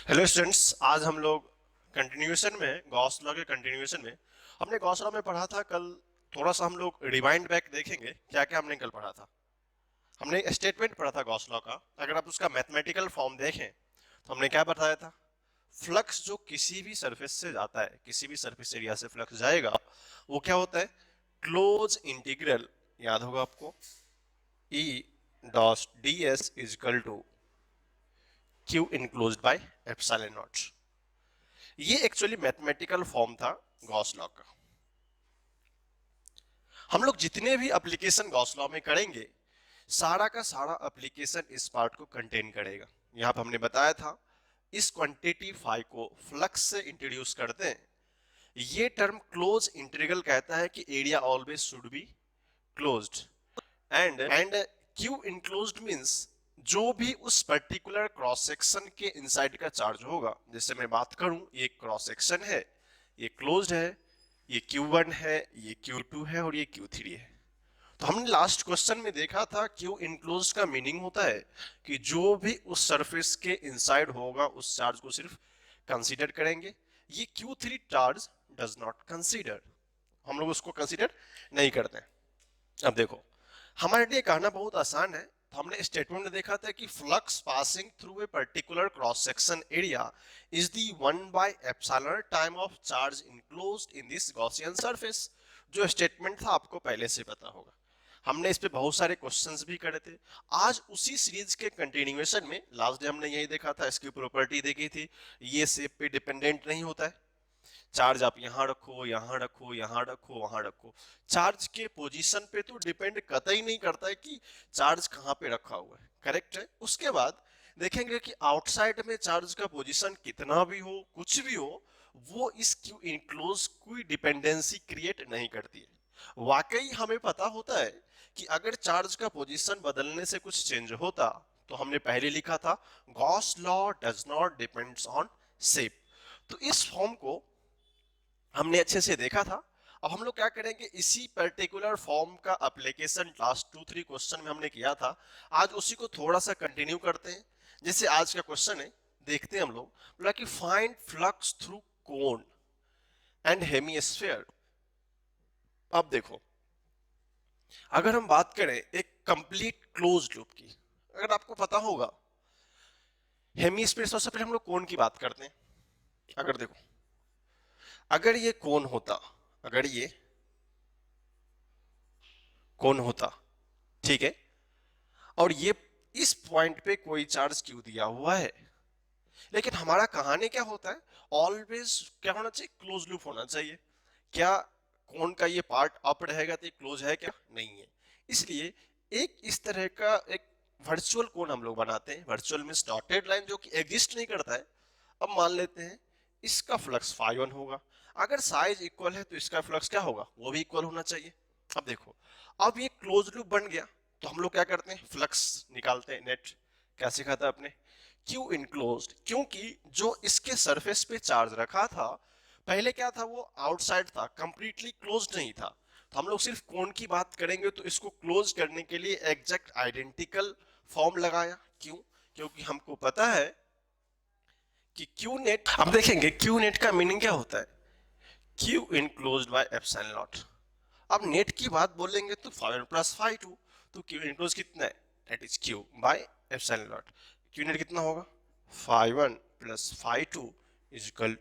Hello students, आज हम लोग कंटिन्यूएशन में गॉस लॉ के कंटिन्यूएशन में हमने गॉस लॉ में पढ़ा था कल। थोड़ा सा हम लोग रिवाइंड बैक देखेंगे क्या क्या हमने कल पढ़ा था। हमने स्टेटमेंट पढ़ा था गॉस लॉ का। अगर आप उसका मैथमेटिकल फॉर्म देखें तो हमने क्या बताया था। फ्लक्स जो किसी भी सरफेस से जाता है, किसी भी सरफेस एरिया से फ्लक्स जाएगा, वो क्या होता है, क्लोज इंटीग्रल, याद होगा आपको, E dot D S is equal to Q enclosed by epsilon naught. ये एक्चुअली मैथमेटिकल फॉर्म था गॉस लॉ का। हम लोग जितने भी एप्लीकेशन गॉस लॉ में करेंगे, सारा का सारा एप्लीकेशन इस पार्ट को कंटेन करेगा। यहां पर हमने बताया था, इस क्वांटिटी फाई को फ्लक्स से इंट्रोड्यूस करते हैं। ये टर्म क्लोज इंटीग्रल कहता है कि area always should be closed end Q enclosed means जो भी उस पर्टिकुलर क्रॉस सेक्शन के इनसाइड का चार्ज होगा। जैसे मैं बात करूं, ये क्रॉस सेक्शन है, ये क्लोज्ड है, ये Q1 है, ये Q2 है और ये Q3 है। तो हमने लास्ट क्वेश्चन में देखा था क्यू इनक्लोज का मीनिंग होता है कि जो भी उस सरफेस के इनसाइड होगा उस चार्ज को सिर्फ कंसीडर करेंगे। ये Q3 charge does not consider, हम लोग उसको कंसीडर नहीं करते हैं। अब देखो, हमारे लिए कहना बहुत आसान है। तो हमने स्टेटमेंट में देखा था कि flux passing through a particular cross section area is the 1/एप्सिलॉन time of charge enclosed in this Gaussian surface. जो स्टेटमेंट था आपको पहले से पता होगा। हमने इस पे बहुत सारे क्वेश्चंस भी करे थे। आज उसी सीरीज के कंटिन्यूएशन में लास्ट डे हमने यही देखा था, इसकी प्रॉपर्टी देखी थी, ये शेप पे डिपेंडेंट नहीं होता है। चार्ज आप यहाँ रखो, यहाँ रखो, यहाँ रखो, वहां रखो, चार्ज के पोजीशन पे तो डिपेंड कतई नहीं करता है कि चार्ज कहाँ पे रखा हुआ है। करेक्ट है। उसके बाद देखेंगे कि आउटसाइड में चार्ज का पोजीशन कितना भी हो, कुछ भी हो, वो इस क्यू इनक्लोज कोई डिपेंडेंसी क्रिएट नहीं करती है। वाकई हमें पता होता है कि अगर चार्ज का पोजीशन बदलने से कुछ चेंज होता, तो हमने पहले लिखा था Gauss law does not depends on shape. तो इस फॉर्म को हमने अच्छे से देखा था। अब हम लोग क्या करेंगे, इसी पर्टिकुलर फॉर्म का एप्लीकेशन लास्ट 2-3 क्वेश्चन में हमने किया था। आज उसी को थोड़ा सा कंटिन्यू करते हैं। जैसे आज का क्वेश्चन है, देखते हैं हम लोग। बोला कि find flux through cone and hemisphere. अब देखो, अगर हम बात करें एक कंप्लीट क्लोज लूप की, अगर आपको पता होगा हेमिस्फीयर, सबसे पहले हम लोग कोन की बात करते हैं। अगर देखो, अगर ये कोन होता, अगर ये कोन होता, ठीक है, और ये इस पॉइंट पे कोई चार्ज क्यू दिया हुआ है, लेकिन हमारा कहानी क्या होता है, ऑलवेज क्या होना चाहिए, क्लोज लूप होना चाहिए। क्या कोन का ये पार्ट अप रहेगा तो ये क्लोज है क्या, नहीं है। इसलिए एक इस तरह का एक वर्चुअल कोन हम लोग बनाते हैं। वर्चुअल मींस डॉटेड लाइन जो कि एग्जिस्ट नहीं करता है। अब मान लेते हैं इसका फ्लक्स φ1 होगा। अगर साइज इक्वल है तो इसका फ्लक्स क्या होगा, वो भी इक्वल होना चाहिए। अब देखो, अब ये क्लोज लूप बन गया, तो हम लोग क्या करते हैं, फ्लक्स निकालते हैं नेट। क्या सीखा था आपने, क्यू इनक्लोज्ड, क्योंकि जो इसके सरफेस पे चार्ज रखा था पहले क्या था, वो आउटसाइड था, कंप्लीटली क्लोज्ड नहीं था। तो हम लोग सिर्फ कोन की बात करेंगे, तो इसको क्लोज करने के लिए एग्जैक्ट आइडेंटिकल फॉर्म लगाया। क्यों, क्योंकि हमको पता है कि क्यू नेट, अब देखेंगे क्यू नेट का मीनिंग क्या होता है, Q enclosed by epsilon naught. अब नेट की बात बोलेंगे तो φ1 प्लस φ2, तो क्यू इनक्लोज कितना है, that is Q by epsilon naught. Q net कितना होगा, φ1 प्लस φ2 इज इक्वल,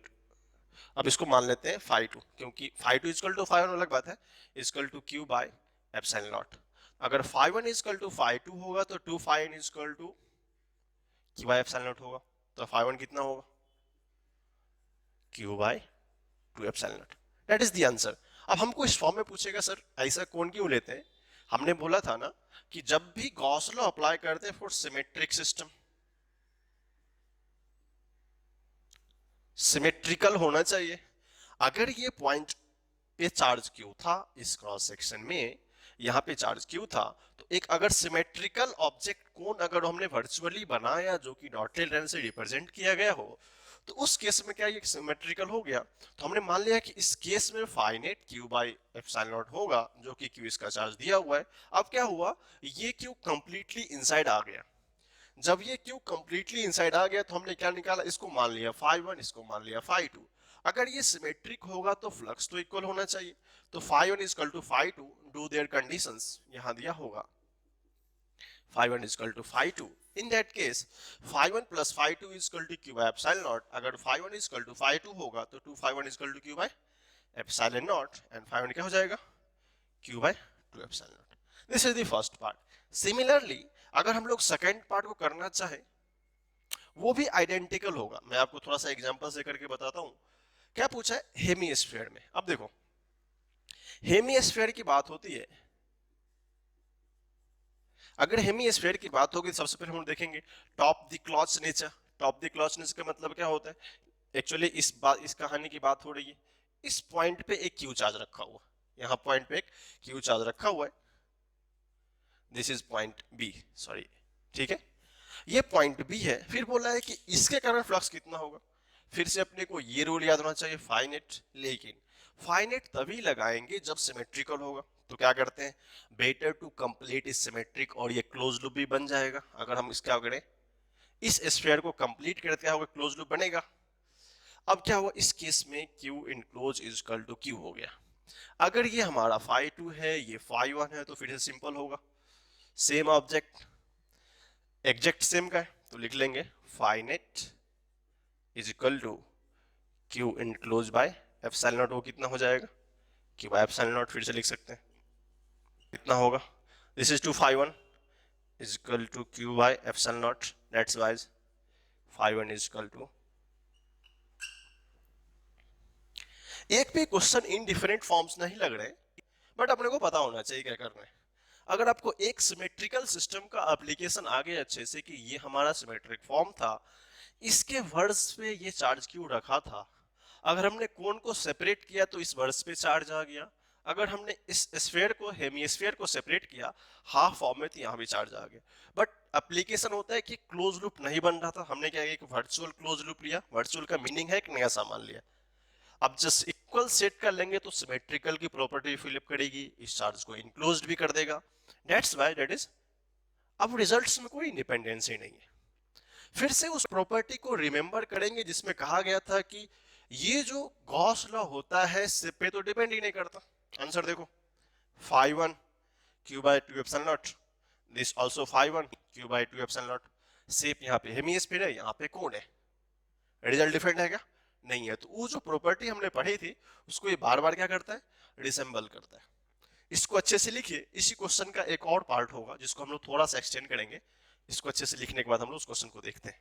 अब इसको मान लेते हैं φ2, क्योंकि φ2 इजकल टू φ1 अलग बात है, equal to Q by epsilon naught. अगर φ1 इजकल टू φ2 होगा तो 2φn equal to Q by epsilon naught होगा। तो φ1 कितना होगा, Q by 2 epsilon naught, that is the answer. अब हमको इस फॉर्म में पूछेगा सर ऐसा कौन क्यों लेते हैं। हमने बोला था ना कि जब भी गॉस लॉ अप्लाई करते हैं फॉर सिमेट्रिक सिस्टम, सिमेट्रिकल होना चाहिए। अगर ये पॉइंट पे चार्ज क्यू था, इस क्रॉस सेक्शन में यहाँ पे चार्ज क्यू था, तो एक अगर सिमेट्रिकल ऑब्जेक्ट कोन अगर हमने वर्चुअली बनाया जो कि डॉटेड लाइन से रिप्रेजेंट किया गया हो, तो उस केस में क्या ये सिमेट्रिकल हो गया। तो हमने मान लिया कि इस केस में phi net q by epsilon naught होगा, जो कि क्यू इसका चार्ज दिया हुआ है। अब क्या हुआ, ये क्यू कंप्लीटली इनसाइड आ गया। जब ये क्यू कंप्लीटली इनसाइड आ गया तो हमने क्या निकाला, इसको मान लिया φ1, इसको मान लिया φ2। अगर ये सिमेट्रिक होगा तो फ्लक्स तो इक्वल होना चाहिए, तो φ1 is equal to φ2, do their conditions यहां दिया होगा, φ1 is equal to φ2। In that case, φ1 plus φ2 is equal to q by epsilon naught। अगर φ1 is equal to φ2 होगा तो 2 φ1 is equal to q by epsilon naught, and φ1 क्या हो जाएगा, q by 2 epsilon naught। This is the first part। Similarly, अगर हम लोग second part को करना चाहें, वो भी आइडेंटिकल होगा। मैं आपको थोड़ा सा एग्जांपल से करके बताता हूं। क्या पूछा है, हेमिस्फीयर में। अब देखो, हेमिस्फीयर की बात होती है, अगर हेमिस्फीयर की बात होगी सबसे पहले हम देखेंगे टॉप द क्लॉच नेचर। टॉप द क्लॉच नेचर का मतलब क्या होता है, एक्चुअली इस कहानी की बात हो रही है, इस पॉइंट पे एक क्यू चार्ज रखा हुआ, यहाँ पॉइंट पे एक क्यू चार्ज रखा हुआ है, this is point B, sorry, ठीक है, ये पॉइंट बी है। फिर बोला है कि इसके कारण फ्लक्स कितना होगा। फिर से अपने को ये रूल याद होना चाहिए, फाइनेट। लेकिन फाइनेट तभी लगाएंगे जब सिमेट्रिकल होगा। तो क्या करते हैं, बेटर टू कंप्लीट इस सिमेट्रिक, और ये क्लोज लूप भी बन जाएगा। अगर हम इसका करें, इस स्फीयर को कंप्लीट करते क्या होगा, क्लोज लूप बनेगा। अब क्या हुआ, इस केस में Q enclosed is equal to Q हो गया। अगर ये हमारा φ2 है, ये φ1 है, तो फिर से सिंपल होगा, सेम ऑब्जेक्ट, एग्जैक्ट सेम का है, तो लिख लेंगे phi net is equal to Q enclose by epsilon naught. वो कितना हो जाएगा, Q बाय एप्सिलॉन नॉट। फिर से लिख सकते हैं, कितना होगा, this is to φ1 is equal to Q by epsilon not, that's wise φ1 is equal to. एक भी क्वेश्चन इन डिफरेंट फॉर्म्स नहीं लग रहे, बट अपने को पता होना चाहिए क्या करना है। अगर आपको एक सिमेट्रिकल सिस्टम का एप्लीकेशन आ गया अच्छे से कि ये हमारा सिमेट्रिक फॉर्म था, इसके वर्ड्स पे ये चार्ज क्यों रखा था, अगर हमने कोन को सेपरेट किया तो इस वर्ड्स पे चार्ज आ गया, अगर हमने इस स्फीयर को, हेमिस्फीयर को सेपरेट किया हाफ फॉर्म में, तो यहाँ भी चार्ज आ गया। बट एप्लीकेशन होता है कि क्लोज लूप नहीं बन रहा था, हमने क्या किया, वर्चुअल क्लोज लूप लिया। वर्चुअल का मीनिंग है एक नया सामान लिया। अब जस्ट इक्वल सेट कर लेंगे तो सिमेट्रिकल की प्रॉपर्टी फिलअप करेगी, इस चार्ज को इनक्लोज्ड भी कर देगा, दैट्स व्हाई दैट इज। अब रिजल्ट्स में कोई इंडिपेंडेंसी नहीं है। फिर से उस प्रॉपर्टी को रिमेंबर करेंगे जिसमें कहा गया था कि ये जो गॉस लॉ होता है सिप पे तो डिपेंड ही नहीं करता। आंसर देखो, φ1 Q by 2 epsilon not, this also φ1 Q by 2 epsilon not. Shape यहाँ पे हेमिस्फीयर है, यहाँ पे कोन है, रिजल्ट डिफरेंट है क्या, नहीं है। तो वो जो प्रॉपर्टी हमने पढ़ी थी उसको ये बार बार क्या करता है, रिसेंबल करता है। इसको अच्छे से लिखिए। इसी क्वेश्चन का एक और पार्ट होगा जिसको हम लोग थोड़ा सा एक्सटेंड करेंगे। इसको अच्छे से लिखने के बाद हम लोग उस क्वेश्चन को देखते हैं।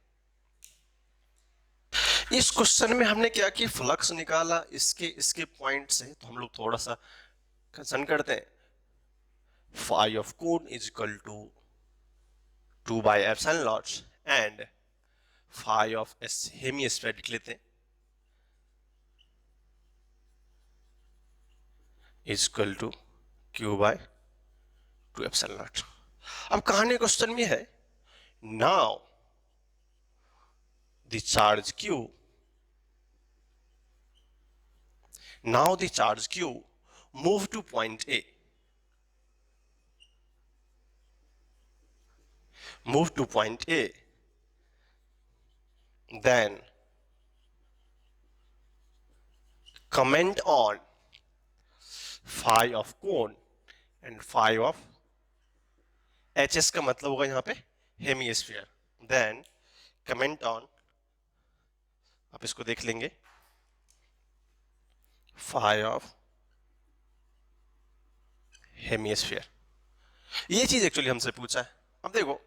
इस क्वेश्चन में हमने क्या किया, फ्लक्स निकाला इसके पॉइंट से, तो हम लोग थोड़ा सा कंसर्न करते हैं। Phi of cone is equal to 2 by epsilon naught and phi of hemisphere लिख लेते हैं is equal to Q by 2 epsilon naught. अब कहानी क्वेश्चन में है, now the charge Q, now the charge Q move to point A, move to point A, then comment on phi of cone and phi of HS का मतलब होगा यहाँ पे hemisphere, then comment on, आप इसको देख लेंगे, phi of हेमिस्फीयर। ये चीज एक्चुअली हमसे पूछा है। अब देखो,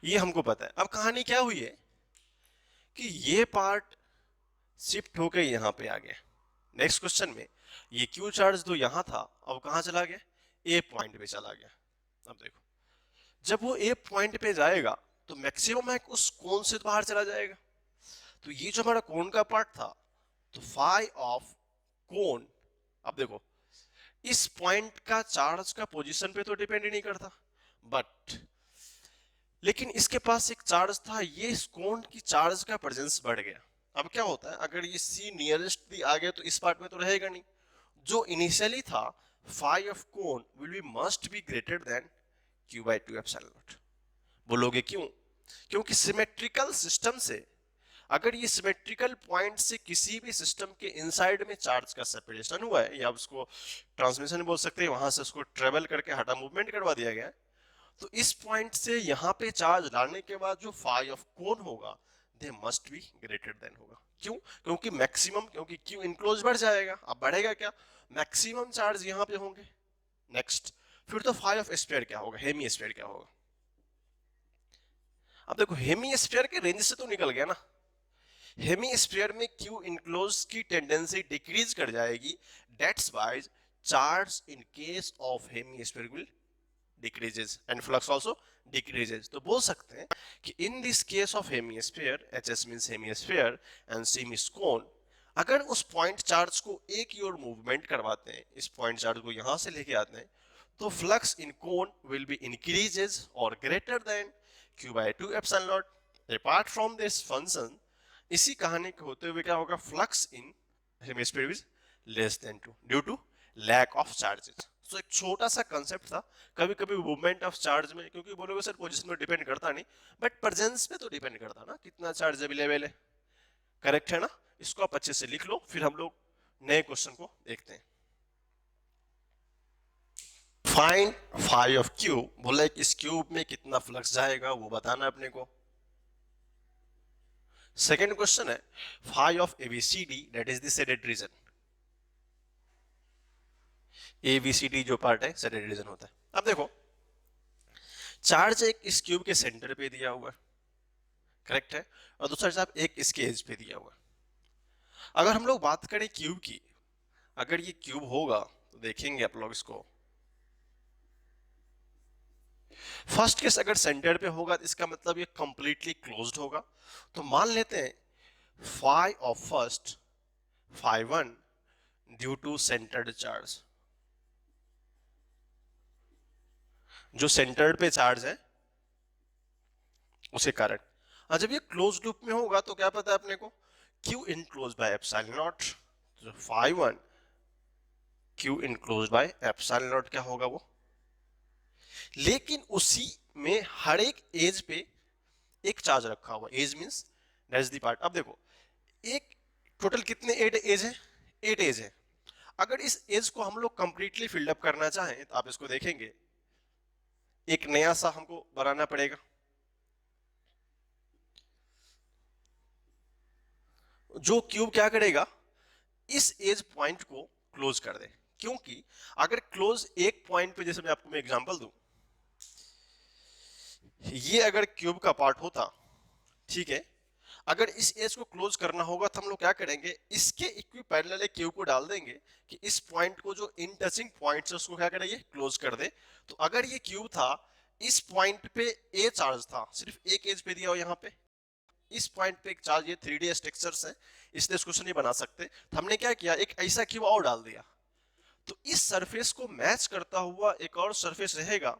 ये हमको पता है। अब कहानी क्या हुई है कि ये पार्ट शिफ्ट होकर यहाँ पे आ गया। नेक्स्ट क्वेश्चन में ये क्यू चार्ज तो यहाँ था, अब कहाँ चला गया, ए पॉइंट पे चला गया। अब देखो, जब वो ए पॉइंट पे जाएगा तो मैक्सिमम है उस कोन से बाहर चला जाएगा। तो ये जो हमारा कोन का पार्ट था, तो फाई ऑफ कोन, अब देखो इस पॉइंट का चार्ज का पोजीशन पे तो डिपेंड ही नहीं करता, बट लेकिन इसके पास एक चार्ज था, ये इस कोन की चार्ज का प्रेजेंस बढ़ गया। अब क्या होता है, अगर ये C नियरेस्ट भी आ गया तो इस पार्ट में तो रहेगा नहीं। जो इनिशियली था phi of cone will be must be greater than Q by 2 epsilon naught. बोलोगे क्यों, क्योंकि सिमेट्रिकल सिस्टम से अगर ये सिमेट्रिकल पॉइंट से किसी भी सिस्टम के इनसाइड में चार्ज का सेपरेशन हुआ है, या उसको ट्रांसमिशन बोल सकते हैं, वहां से उसको ट्रेवल करके हटा मूवमेंट करवा दिया गया है, तो इस पॉइंट से यहाँ पे चार्ज लाने के बाद जो फाई ऑफ कोन होगा they must be greater then होगा। क्यों? क्योंकि मैक्सिमम, क्योंकि क्यू इनक्लोज बढ़ जाएगा। अब बढ़ेगा क्या? मैक्सिमम चार्ज यहाँ पे होंगे। नेक्स्ट, फिर तो फाई ऑफ स्फीयर क्या होगा, हेमी स्फीयर क्या होगा। अब देखो हेमी स्फीयर के रेंज से तो निकल गया ना। हेमी स्फीयर में क्यू इनक्लोज की टेंडेंसी डिक्रीज कर जाएगी, that's why charge in case of hemisphere will decreases and flux also decreases। तो बोल सकते हैं कि in this case of hemisphere, HS means hemisphere and C means cone, अगर उस पॉइंट चार्ज को एक ही ओर मूवमेंट करवाते हैं, इस पॉइंट चार्ज को यहां से लेके आते हैं, तो flux in cone will be increases और greater than q/2 epsilon not. Apart from this function, इसी कहानी के होते हुए क्या होगा, flux in hemisphere is less than 2 due to lack of charges. तो एक छोटा सा कंसेप्ट था। कभी कभी मूवमेंट ऑफ चार्ज में, क्योंकि बोलोगे सर पोजीशन में डिपेंड करता नहीं, बट प्रेजेंस में तो डिपेंड करता ना, कितना चार्ज अवेलेबल है। करेक्ट है ना? इसको आप अच्छे से लिख लो, फिर हम लोग नए क्वेश्चन को देखते हैं। फाइंड फाई ऑफ क्यूब, बोला है कि इस क्यूब में कितना फ्लक्स जाएगा वो बताना अपने को। सेकेंड क्वेश्चन है phi of ABCD, that is the shaded region. ABCD जो पार्ट है शेडेड रीजन होता है। अब देखो चार्ज एक इस क्यूब के सेंटर पे दिया हुआ है, करेक्ट है, और दूसरा चार्ज एक इसके एज पे दिया हुआ है। अगर हम लोग बात करें क्यूब की, अगर ये क्यूब होगा तो देखेंगे आप लोग इसको, फर्स्ट केस अगर सेंटर पे होगा तो इसका मतलब ये कंप्लीटली क्लोज्ड होगा। तो मान लेते हैं phi of first phi 1 due to centred charge, जो सेंटर्ड पे चार्ज है उसके कारण। जब ये क्लोज लूप में होगा तो क्या पता है अपने को, Q enclose by epsilon not, तो phi 1 Q enclose by epsilon not क्या होगा वो। लेकिन उसी में हर एक एज पे एक चार्ज रखा हुआ, edge means that's the part. अब देखो एक टोटल कितने 8 एज है, 8 एज है। अगर इस एज को हम लोग कंप्लीटली फिल्ड अप करना चाहें तो आप इसको देखेंगे, एक नया सा हमको बनाना पड़ेगा। जो क्यूब क्या करेगा, इस एज पॉइंट को क्लोज कर दे। क्योंकि अगर क्लोज एक पॉइंट पे, जैसे मैं आपको मैं एग्जांपल दूं, ये अगर क्यूब का पार्ट होता, ठीक है, अगर इस एज को क्लोज करना होगा तो हम लोग क्या करेंगे, इसके इक्विपैरेलल एक क्यूब को डाल देंगे कि इस पॉइंट को, जो इन टचिंग पॉइंट है उसको क्या करेंगे, क्लोज कर दे। तो अगर ये क्यूब था, इस पॉइंट पे ए चार्ज था, सिर्फ एक एज पे दिया हो यहाँ पे, इस पॉइंट पे एक चार्ज, ये 3D स्ट्रक्चर्स है इसलिए इसको नहीं बना सकते, तो हमने क्या किया, एक ऐसा क्यूब और डाल दिया। तो इस सरफेस को मैच करता हुआ एक और सरफेस रहेगा।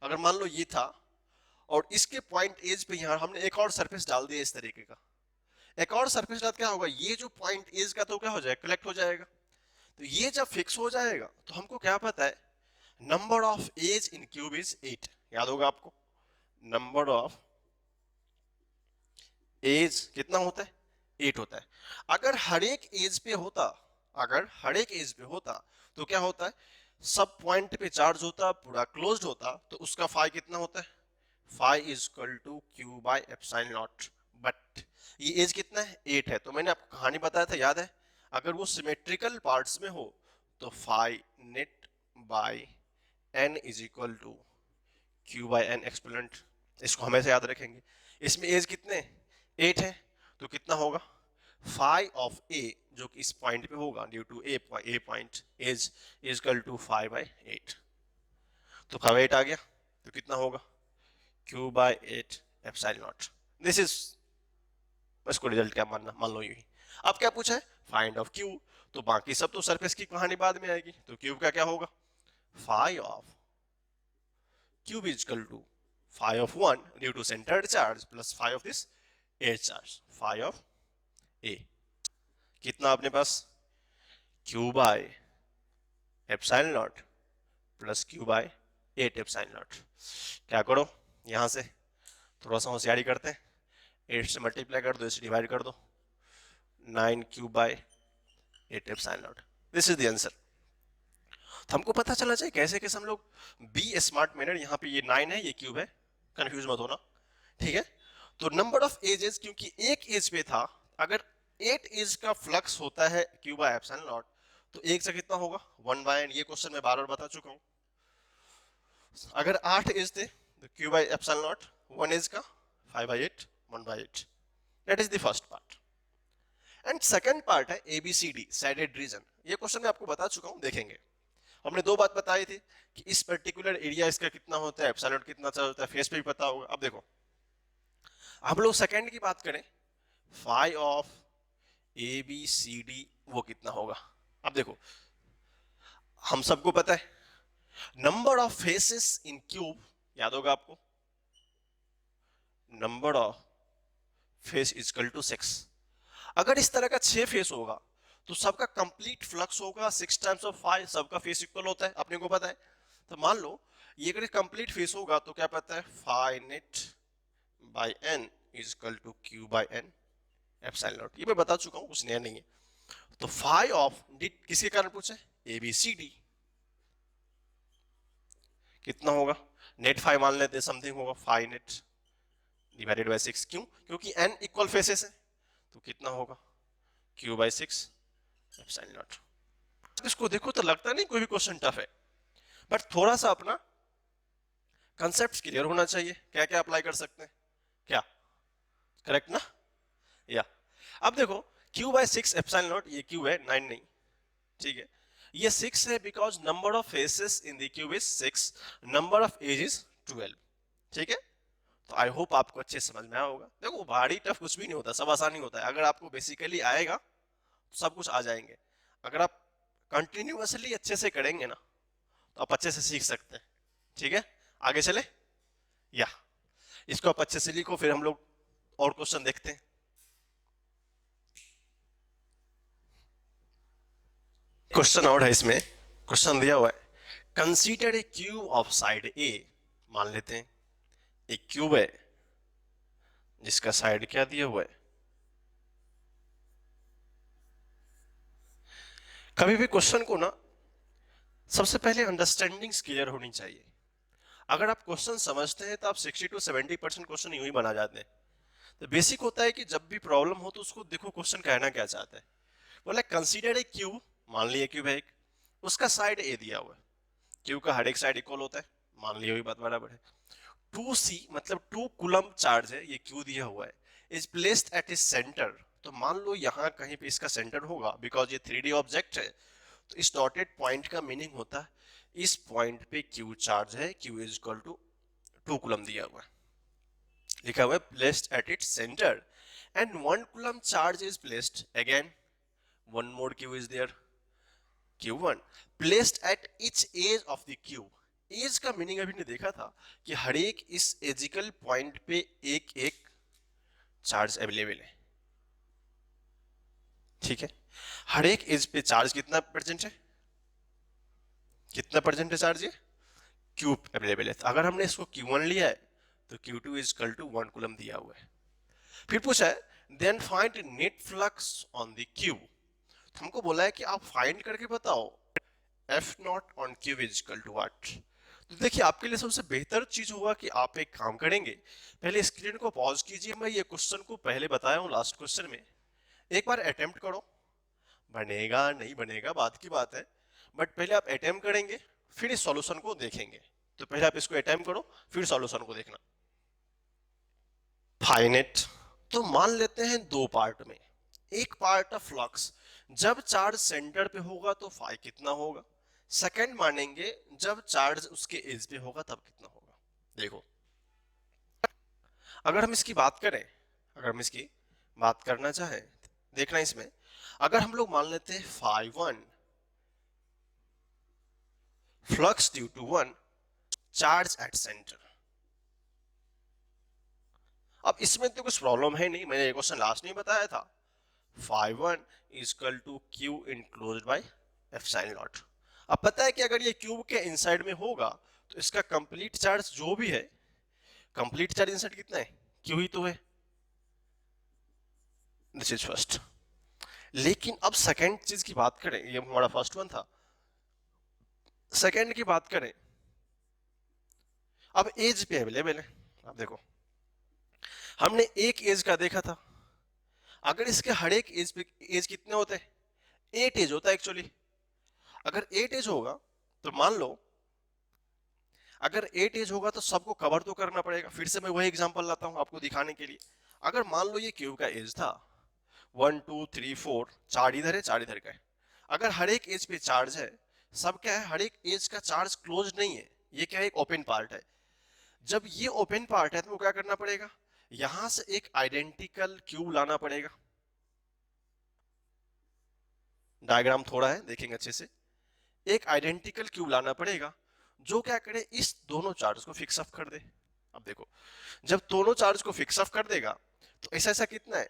अगर मान लो ये था और इसके पॉइंट एज पे यहाँ हमने एक और सरफेस डाल दिया इस तरीके का, एक और सरफेस डाल क्या होगा, ये जो पॉइंट एज का तो क्या हो जाएगा, कलेक्ट हो जाएगा। तो ये जब फिक्स हो जाएगा तो हमको क्या पता है, number of edge in cube is 8। याद होगा आपको, नंबर ऑफ एज कितना होता है, 8 होता है। अगर हर एक एज पे होता, अगर हर एक एज पे होता तो क्या होता है, सब पॉइंट पे चार्ज होता, पूरा क्लोज्ड होता, तो उसका फाई कितना होता है, phi is equal to Q by epsilon naught. But ये एज कितना है, 8 है। तो मैंने आपको कहानी बताया था, याद है, अगर वो सिमेट्रिकल पार्ट्स में हो तो phi net by N is equal to Q by n exponent. इसको हमेशा याद रखेंगे। इसमें एज कितने, 8 है, तो कितना होगा, फाई ऑफ ए, जो कि इस पॉइंट पे होगा due to a point edge is equal to phi by 8। तो फाई 8 आ गया, तो कितना होगा, Q by 8 epsilon not. This is, इसको रिजल्ट क्या मानना, मान लो यही। अब क्या पूछा है, फाइंड ऑफ क्यू, तो बाकी सब तो सरफेस की कहानी बाद में आएगी। तो क्यूब का क्या होगा, phi of cube is equal to phi of 1 due to centred charge plus phi of this edge charge, phi of A. कितना अपने पास, Q by epsilon not plus Q by 8 epsilon not. क्या करो यहां से थोड़ा सा होशियारी करते हैं, 8 से मल्टीप्लाई कर दो, इससे डिवाइड कर दो, 9 cube by 8 epsilon not, this is the answer. तो हमको पता चला चाहिए कैसे कैसे हम लोग बी स्मार्ट मैनर, यहाँ पे ये 9 है ये क्यूब है, कंफ्यूज मत होना, ठीक है। तो नंबर ऑफ एजेस, क्योंकि एक एज पे था, अगर 8 एज का फ्लक्स होता है क्यू बाय एप्सिलॉन नॉट, तो एक से कितना होगा 1 बाय एन, ये क्वेश्चन मैं बार बार बता चुका हूँ। अगर 8 एज थे तो Q by epsilon naught 1 edge का 5 by 8 1 by 8, that is the first part. And second part है एबीसीडी साइडेड रीजन, ये क्वेश्चन मैं आपको बता चुका हूँ, देखेंगे। हमने दो बात बताई थी कि इस पर्टिकुलर एरिया इसका कितना होता है, एप्सिलॉन नॉट कितना होता है, फेस पे भी पता होगा। अब देखो हम लोग सेकंड की बात करें, phi of A B C D वो कितना होगा। अब देखो हम सबको पता है number of faces in cube, याद होगा आपको, number of face is equal to 6। अगर इस तरह का 6 फेस होगा तो सबका कंप्लीट फ्लक्स होगा 6 टाइम्स ऑफ 5, सबका फेस इक्वल होता है, अपने को पता है। तो मान लो ये अगर कंप्लीट फेस होगा तो क्या पता है, phi net by N is equal to Q by N epsilon naught, ये मैं बता चुका हूं, कुछ नया नहीं है। तो फाई ऑफ डी किसके कारण पूछे, ए बी सी डी, कितना होगा, नेट फाई मान लेते हैं, समथिंग होगा फाई नेट डिवाइडेड बाय 6, क्यों, क्योंकि एन इक्वल फेसेस है, तो कितना होगा क्यू बाय 6 एप्सिलॉन नॉट। इसको देखो तो लगता नहीं कोई भी क्वेश्चन टफ है, बट थोड़ा सा अपना कंसेप्ट क्लियर होना चाहिए, क्या क्या अप्लाई कर सकते हैं, क्या करेक्ट ना, या अब देखो क्यू बाय 6 एप्सिलॉन नॉट, ये क्यू है 9 नहीं, ठीक है, ये 6 है because number of faces in the cube is 6, number of edge is 12, ठीक है। तो आई होप आपको अच्छे समझ में आया होगा। देखो भारी टफ कुछ भी नहीं होता, सब आसानी होता है, अगर आपको बेसिकली आएगा तो सब कुछ आ जाएंगे, अगर आप कंटिन्यूअसली अच्छे से करेंगे ना तो आप अच्छे से सीख सकते हैं, ठीक है। आगे चले, या इसको आप अच्छे से लिखो, फिर हम लोग और क्वेश्चन देखते हैं। क्वेश्चन और है इसमें, क्वेश्चन दिया हुआ है, consider a cube of side A, मान लेते हैं एक क्यूब है जिसका साइड क्या दिया हुआ है। कभी भी क्वेश्चन को ना सबसे पहले अंडरस्टैंडिंग क्लियर होनी चाहिए। अगर आप क्वेश्चन समझते हैं तो आप 60 to 70% क्वेश्चन यूं ही बना जाते हैं। तो बेसिक होता है कि जब भी प्रॉब्लम हो तो उसको देखो क्वेश्चन कहना क्या चाहता है। बोला कंसीडर ए क्यूब, मान लिया क्यूब है एक, उसका साइड ए दिया हुआ है, क्यूब का हर एक साइड इक्वल होता है, मान लिया हुई बात बराबर है। 2c मतलब 2 कूलम चार्ज है, ये क्यू दिया हुआ है, is placed at is centre, तो मान लो यहाँ कहीं पे इसका सेंटर होगा, बिकॉज ये 3D ऑब्जेक्ट है, तो इस डॉटेड पॉइंट का मीनिंग होता है इस पॉइंट पे क्यू चार्ज है, Q is equal to 2 coulomb दिया हुआ है, लिखा हुआ है placed at its centre, and 1 coulomb charge is placed again, one more q is there, q1 placed at each edge of the cube। Edge का meaning अभी ने देखा था कि हर एक इस एजिकल पॉइंट पे एक एक चार्ज अवेलेबल है, ठीक है। हर एक एज पे चार्ज कितना परसेंट है, कितना परसेंट है चार्ज, ये क्यूब अवेलेबल है। तो अगर हमने इसको q1 लिया है तो q2 is equal to 1 coulomb दिया हुआ है। फिर पूछा है then find net flux on the cube, हमको बोला है कि आप फाइंड करके बताओ F naught on cube is equal to what. तो देखिए आपके लिए सबसे बेहतर चीज होगा कि आप एक काम करेंगे, पहले स्क्रीन को पॉज कीजिए, मैं ये क्वेश्चन को पहले बताया हूँ लास्ट क्वेश्चन में, एक बार अटेम्प्ट करो, बनेगा नहीं बनेगा बात की बात है, बट पहले आप अटेम्प्ट करेंगे फिर इस सॉल्यूशन को देखेंगे। तो पहले आप इसको अटेम्प्ट करो फिर सॉल्यूशन को देखना। फाइनेट, तो मान लेते हैं दो पार्ट में, एक पार्ट ऑफ फ्लक्स, जब चार्ज सेंटर पे होगा तो फाई कितना होगा, सेकंड मानेंगे जब चार्ज उसके एज पे होगा तब कितना होगा। देखो अगर हम इसकी बात करें, अगर हम इसकी बात करना चाहें, देखना इसमें, अगर हम लोग मान लेते हैं phi 1 flux due to 1 charge at centre. अब इसमें तो कुछ प्रॉब्लम है नहीं, मैंने क्वेश्चन लास्ट में बताया था, phi 1 is equal to Q enclosed by epsilon naught. अब पता है कि अगर ये क्यूब के इनसाइड में होगा तो इसका कंप्लीट चार्ज जो भी है, कंप्लीट चार्ज इनसाइड कितना है, क्यू ही तो है, दिस इज फर्स्ट। लेकिन अब सेकंड चीज की बात करें, ये हमारा फर्स्ट वन था, सेकंड की बात करें, अब एज पे अवेलेबल है। अब देखो हमने एक एज का देखा था, अगर इसके हर एक एज पे एज कितने होते हैं, 8 एज होता है एक्चुअली। अगर 8 एज होगा तो मान लो अगर 8 एज होगा तो सबको कवर तो करना पड़ेगा। फिर से मैं वही एग्जांपल लाता हूं आपको दिखाने के लिए। अगर मान लो ये क्यूब का एज था 1 2 3 4, चार इधर है चार इधर का है, अगर हर एक एज पे चार्ज है, सब क्या है, हर एक एज का चार्ज क्लोज नहीं है, ये क्या है, एक ओपन पार्ट है। जब ये ओपन पार्ट है तो क्या करना पड़ेगा, यहां से एक आइडेंटिकल क्यूब लाना पड़ेगा। डायग्राम थोड़ा है, देखेंगे अच्छे से। एक आइडेंटिकल क्यूब लाना पड़ेगा जो क्या करे, इस दोनों चार्ज को फिक्स अप कर दे। अब देखो जब दोनों चार्ज को फिक्स अप कर देगा तो ऐसा ऐसा कितना है,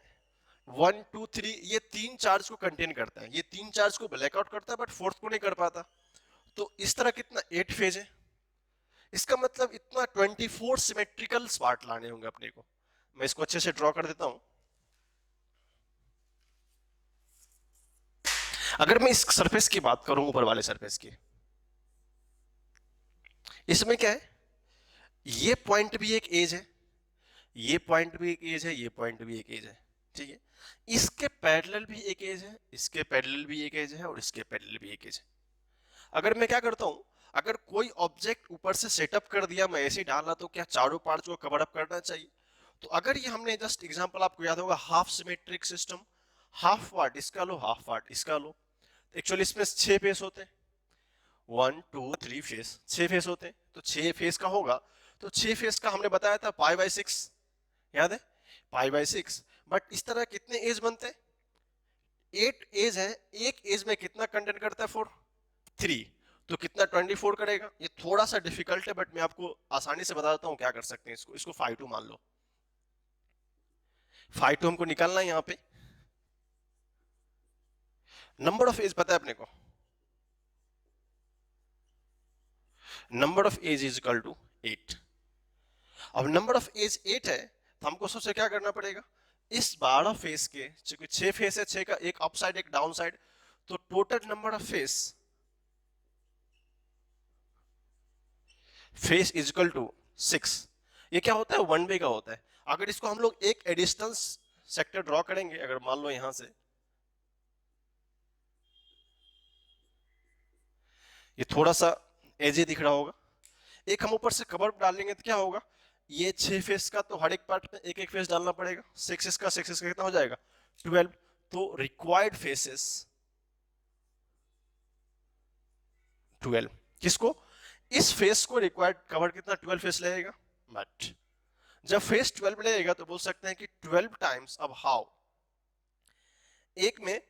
1 2 3, ये तीन चार्ज को कंटेन करता है, ये तीन चार्ज को ब्लैकआउट करता है बट फोर्थ को नहीं कर पाता। तो इस तरह कितना 8 फेज है। इसका मतलब इतना 24 सिमेट्रिकल स्पार्ट लाने होंगे अपने को। मैं इसको अच्छे से ड्रॉ कर देता हूं। अगर मैं इस सरफेस की बात करूं, ऊपर वाले सरफेस की, इसमें क्या है, ये पॉइंट भी एक एज है, ये पॉइंट भी एक एज है, ये पॉइंट भी एक एज है, ठीक है। इसके पैरेलल भी एक एज है, इसके पैरेलल भी एक एज है, और इसके पैरेलल भी एक एज है। अगर मैं क्या करता हूं, अगर कोई ऑब्जेक्ट ऊपर से सेटअप कर दिया, मैं ऐसे डाला, तो क्या चारों पार्ट्स को कवर अप करना चाहिए। तो अगर ये हमने जस्ट एग्जांपल आपको याद होगा, half symmetric system, half part इसका लो, हाफ पार्ट इसका लो। एक्चुअली इसमें 6 फेस होते हैं, 1 2 3 फेस, 6 फेस होते हैं। तो 6 फेस का होगा, तो 6 फेस का हमने बताया था π/6, याद है, π/6। बट इस तरह कितने एज बनते हैं, 8 एज है, एक एज में कितना कंटेंट करता है, 4 3, तो कितना 24 करेगा। ये थोड़ा सा डिफिकल्ट है बट मैं आपको आसानी से बता देता हूँ क्या कर सकते हैं। इसको 5 2 मान लो, 5 2 हमको निकालना है। यहाँ पे नंबर ऑफ एज पता है अपने को, number of edge is equal to 8। अब नंबर ऑफ एज 8 है तो हमको सबसे क्या करना पड़ेगा, इस 12 फेस के, चूंकि 6 फेस है, 6 का एक अप साइड एक डाउन साइड, तो total number of face is equal to 6। ये क्या होता है, वन वे का होता है। अगर इसको हम लोग एक एडिशनल सेक्टर ड्रॉ करेंगे, अगर मान लो यहां से ये थोड़ा सा एजे दिख रहा होगा, एक हम ऊपर से कवर डालेंगे तो क्या होगा, ये 6 फेस का, तो हर एक पार्ट में एक एक फेस डालना पड़ेगा। 6 इसका 6 इसका कितना हो जाएगा, 12। तो रिक्वायर्ड फेसेस 12। किसको, इस फेस को रिक्वायर्ड कवर कितना, 12 फेस लगेगा। बट जब फेस 12 लगेगा तो बोल सकते हैं कि 12 टाइम्स, अब हाउ, एक में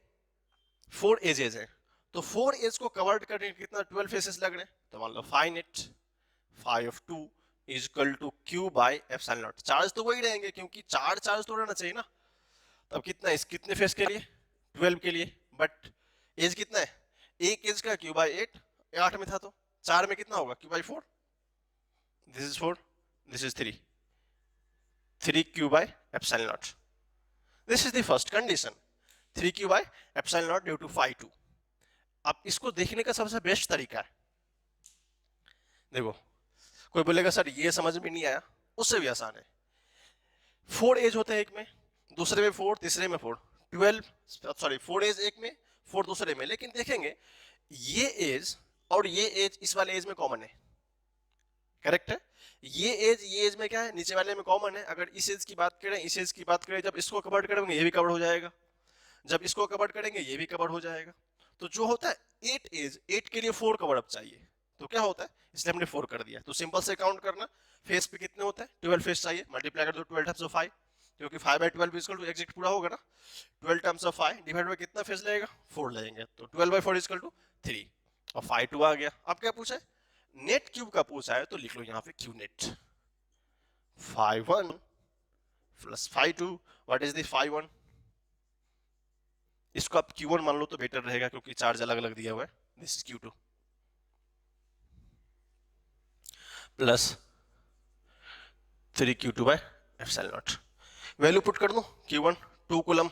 4 एजेस है, तो 4 एज को कवर करने के कितना 12 फेसेस लग रहे हैं। तो मान लो fine it, 5 2 is equal to Q by epsilon not. Charge तो वही रहेंगे क्योंकि चार्ज तो रहना चाहिए ना। तब कितना, इस कितने फेस के लिए, 12 के लिए, बट एज कितना है, एक एज का क्यू बाई 8, 8 में था तो 4 में कितना होगा, Q by 4, this is 4, this is 3, 3 Q by epsilon not. This is the first condition, 3 Q by epsilon naught due to 5 2। अब इसको देखने का सबसे बेस्ट तरीका है, देखो कोई बोलेगा सर ये समझ में नहीं आया, उससे भी आसान है। 4 एज होते हैं एक में, दूसरे में 4, तीसरे में 4, 12, सॉरी 4 एज एक में, 4 दूसरे में। लेकिन देखेंगे ये एज और ये एज इस वाले एज में कॉमन है, करेक्ट है। ये एज में क्या है, नीचे वाले में कॉमन है। अगर इस एज की बात करें, इस एज की बात करें, जब इसको कवर करेंगे ये भी कवर हो जाएगा, जब इसको कवर करेंगे ये भी कवर हो जाएगा। तो जो होता है 8 एज, 8 के लिए 4 कवर अप चाहिए, तो क्या होता है, इसलिए हमने 4 कर दिया। तो सिंपल से काउंट करना, फेस पे कितने होते हैं, 12 फेस चाहिए, मल्टीप्लाई कर दो 12 टाइम्स ऑफ 5, क्योंकि 5/12 इक्वल टू एग्जैक्ट पूरा होगा ना, 12 टाइम्स ऑफ 5 डिवाइड बाय कितना फेस लगेगा, 4 लगेंगे, तो 12/4 इक्वल टू 3, और 5 2 आ गया। अब क्या पूछा है, नेट क्यूब का पूछा है, तो लिख लो यहाँ पे Q net, 5 1 plus 5 2, what is the 5 1, इसको आप Q1 मान लो तो बेटर रहेगा क्योंकि चार्ज अलग अलग दिया हुआ है, this is Q2 plus 3q2/ε0। Value put कर दूं, q1 2 coulomb,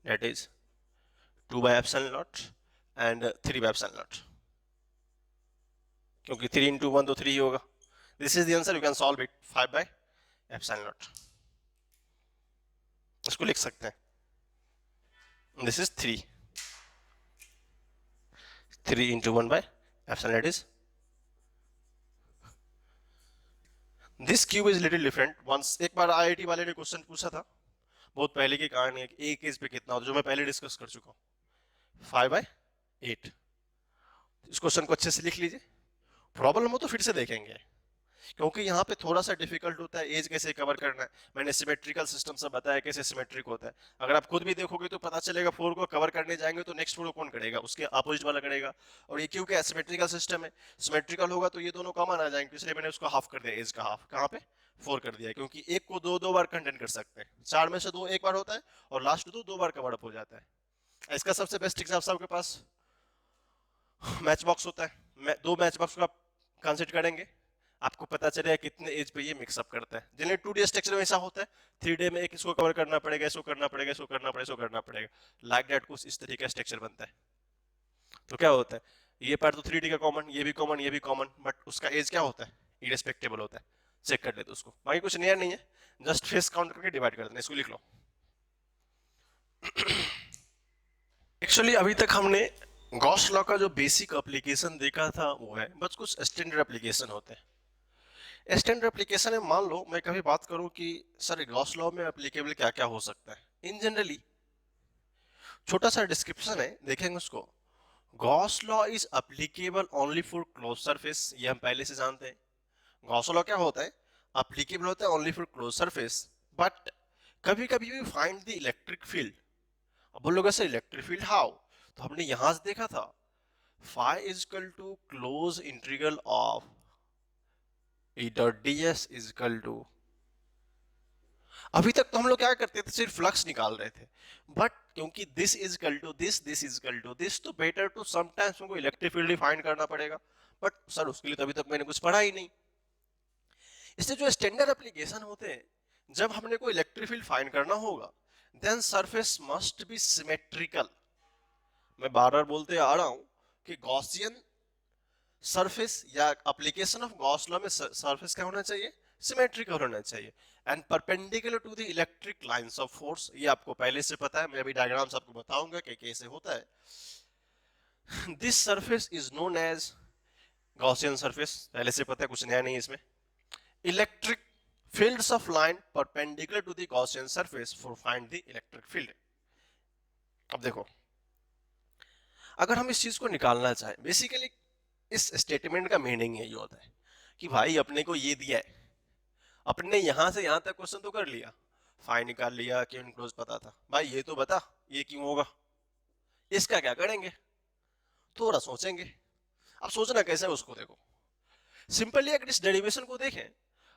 that is 2/ε0 and 3/ε0, क्योंकि 3 into 1 तो 3 ही होगा। This is the answer, you can solve it 5/ε0। इसको लिख सकते हैं, this is 3 into 1/ε0 is this cube is little different. Once एक बार आईआईटी वाले ने क्वेश्चन पूछा था, बहुत पहले की कहानी है, एक केस पे कितना होता है, जो मैं पहले डिस्कस कर चुका हूँ, 5/8। इस क्वेश्चन को अच्छे से लिख लीजिए, प्रॉब्लम हो तो फिर से देखेंगे, क्योंकि यहाँ पे थोड़ा सा डिफिकल्ट होता है एज कैसे कवर करना है। मैंने सिमेट्रिकल सिस्टम सब बताया कैसे सिमेट्रिक होता है। अगर आप खुद भी देखोगे तो पता चलेगा 4 को कवर करने जाएंगे तो नेक्स्ट 4 को कौन करेगा, उसके अपोजिट वाला करेगा। और ये क्योंकि सिमेट्रिकल सिस्टम है, सिमेट्रिकल होगा तो ये दोनों कॉमन आ जाएंगे, इसलिए मैंने उसको हाफ कर दिया, एज का हाफ कहाँ पे 4 कर दिया, क्योंकि एक को दो बार कंटेंट कर सकते हैं, 4 में से 2 एक बार होता है और लास्ट 2 बार कवर अप हो जाता है। इसका सबसे बेस्ट एग्जाम्पल आपके पास मैच बॉक्स होता है, 2 मैच बॉक्स का कंसिडर करेंगे, आपको पता चलेगा कितने एज पे ये मिक्सअप करता है। जनरली 2D स्ट्रक्चर में ऐसा होता है, 3D में एक इसको कवर करना पड़ेगा, इसको करना पड़ेगा, इसको करना पड़ेगा, इसको करना पड़ेगा, लाइक दैट कुछ इस तरीके का स्ट्रक्चर बनता है। तो क्या होता है, ये पार्ट तो 3D का कॉमन, ये भी कॉमन, ये भी कॉमन, बट उसका एज क्या होता है, इररिस्पेक्टेबल होता है। चेक कर लेते उसको, बाकी कुछ नया नहीं है, जस्ट फेस काउंट करके डिवाइड कर देना। इसको लिख लो। एक्चुअली अभी तक हमने गॉस लॉ का जो बेसिक एप्लीकेशन देखा था वो है, बस कुछ स्टैंडर्ड एप्लीकेशन होते हैं। स्टैंडर्ड एप्लीकेशन में मान लो मैं कभी बात करूं कि सर गॉस लॉ में एप्लीकेबल क्या क्या हो सकता है, इन जनरली छोटा सा डिस्क्रिप्शन है, देखेंगे उसको। Gauss law is applicable only for close surface, ये हम पहले से जानते हैं। गॉस लॉ क्या होता है, एप्लीकेबल होता है only for close surface, but कभी कभी we find the electric field. अब बोलोगे सर इलेक्ट्रिक फील्ड हाउ, तो हमने यहां से देखा था phi is equal to close integral of E dot ds is equal to, अभी तक तो हम लोग क्या करते थे, सिर्फ फ्लक्स निकाल रहे थे, बट क्योंकि this is equal to this is equal to this, तो बेटर टू समटाइम्स हमको इलेक्ट्रिक फील्ड डिफाइन करना पड़ेगा, बट सर उसके लिए तो अभी तक मैंने कुछ पढ़ा ही नहीं। इसलिए जो स्टैंडर्ड एप्लीकेशन होते हैं, जब हमने को इलेक्ट्रिक फील्ड फाइंड करना होगा, then surface must be symmetrical. मैं बार बार बोलते आ रहा हूं कि गॉसियन सरफेस या एप्लीकेशन ऑफ गॉस लॉ में सरफेस क्या होना चाहिए, सिमेट्रिकल होना चाहिए and perpendicular to the electric lines of force. ये आपको पहले से पता है, मैं अभी डायग्राम्स आपको बताऊंगा कि कैसे होता है। This surface is known as Gaussian surface, पहले से पता है, कुछ नया नहीं इसमें। Electric fields of line perpendicular to the Gaussian surface for find the electric field। अब देखो, अगर हम इस चीज को निकालना चाहें, बेसिकली इस स्टेटमेंट का मीनिंग यही होता है कि भाई अपने को ये दिया है, अपने यहां से यहां तक क्वेश्चन तो कर लिया, फाई निकाल लिया, क्यों इनक्लोज पता था, भाई ये तो बता ये क्यों होगा, इसका क्या करेंगे, थोड़ा सोचेंगे। अब सोचना कैसे है उसको देखो, सिंपली अगर इस डेरिवेशन को देखें,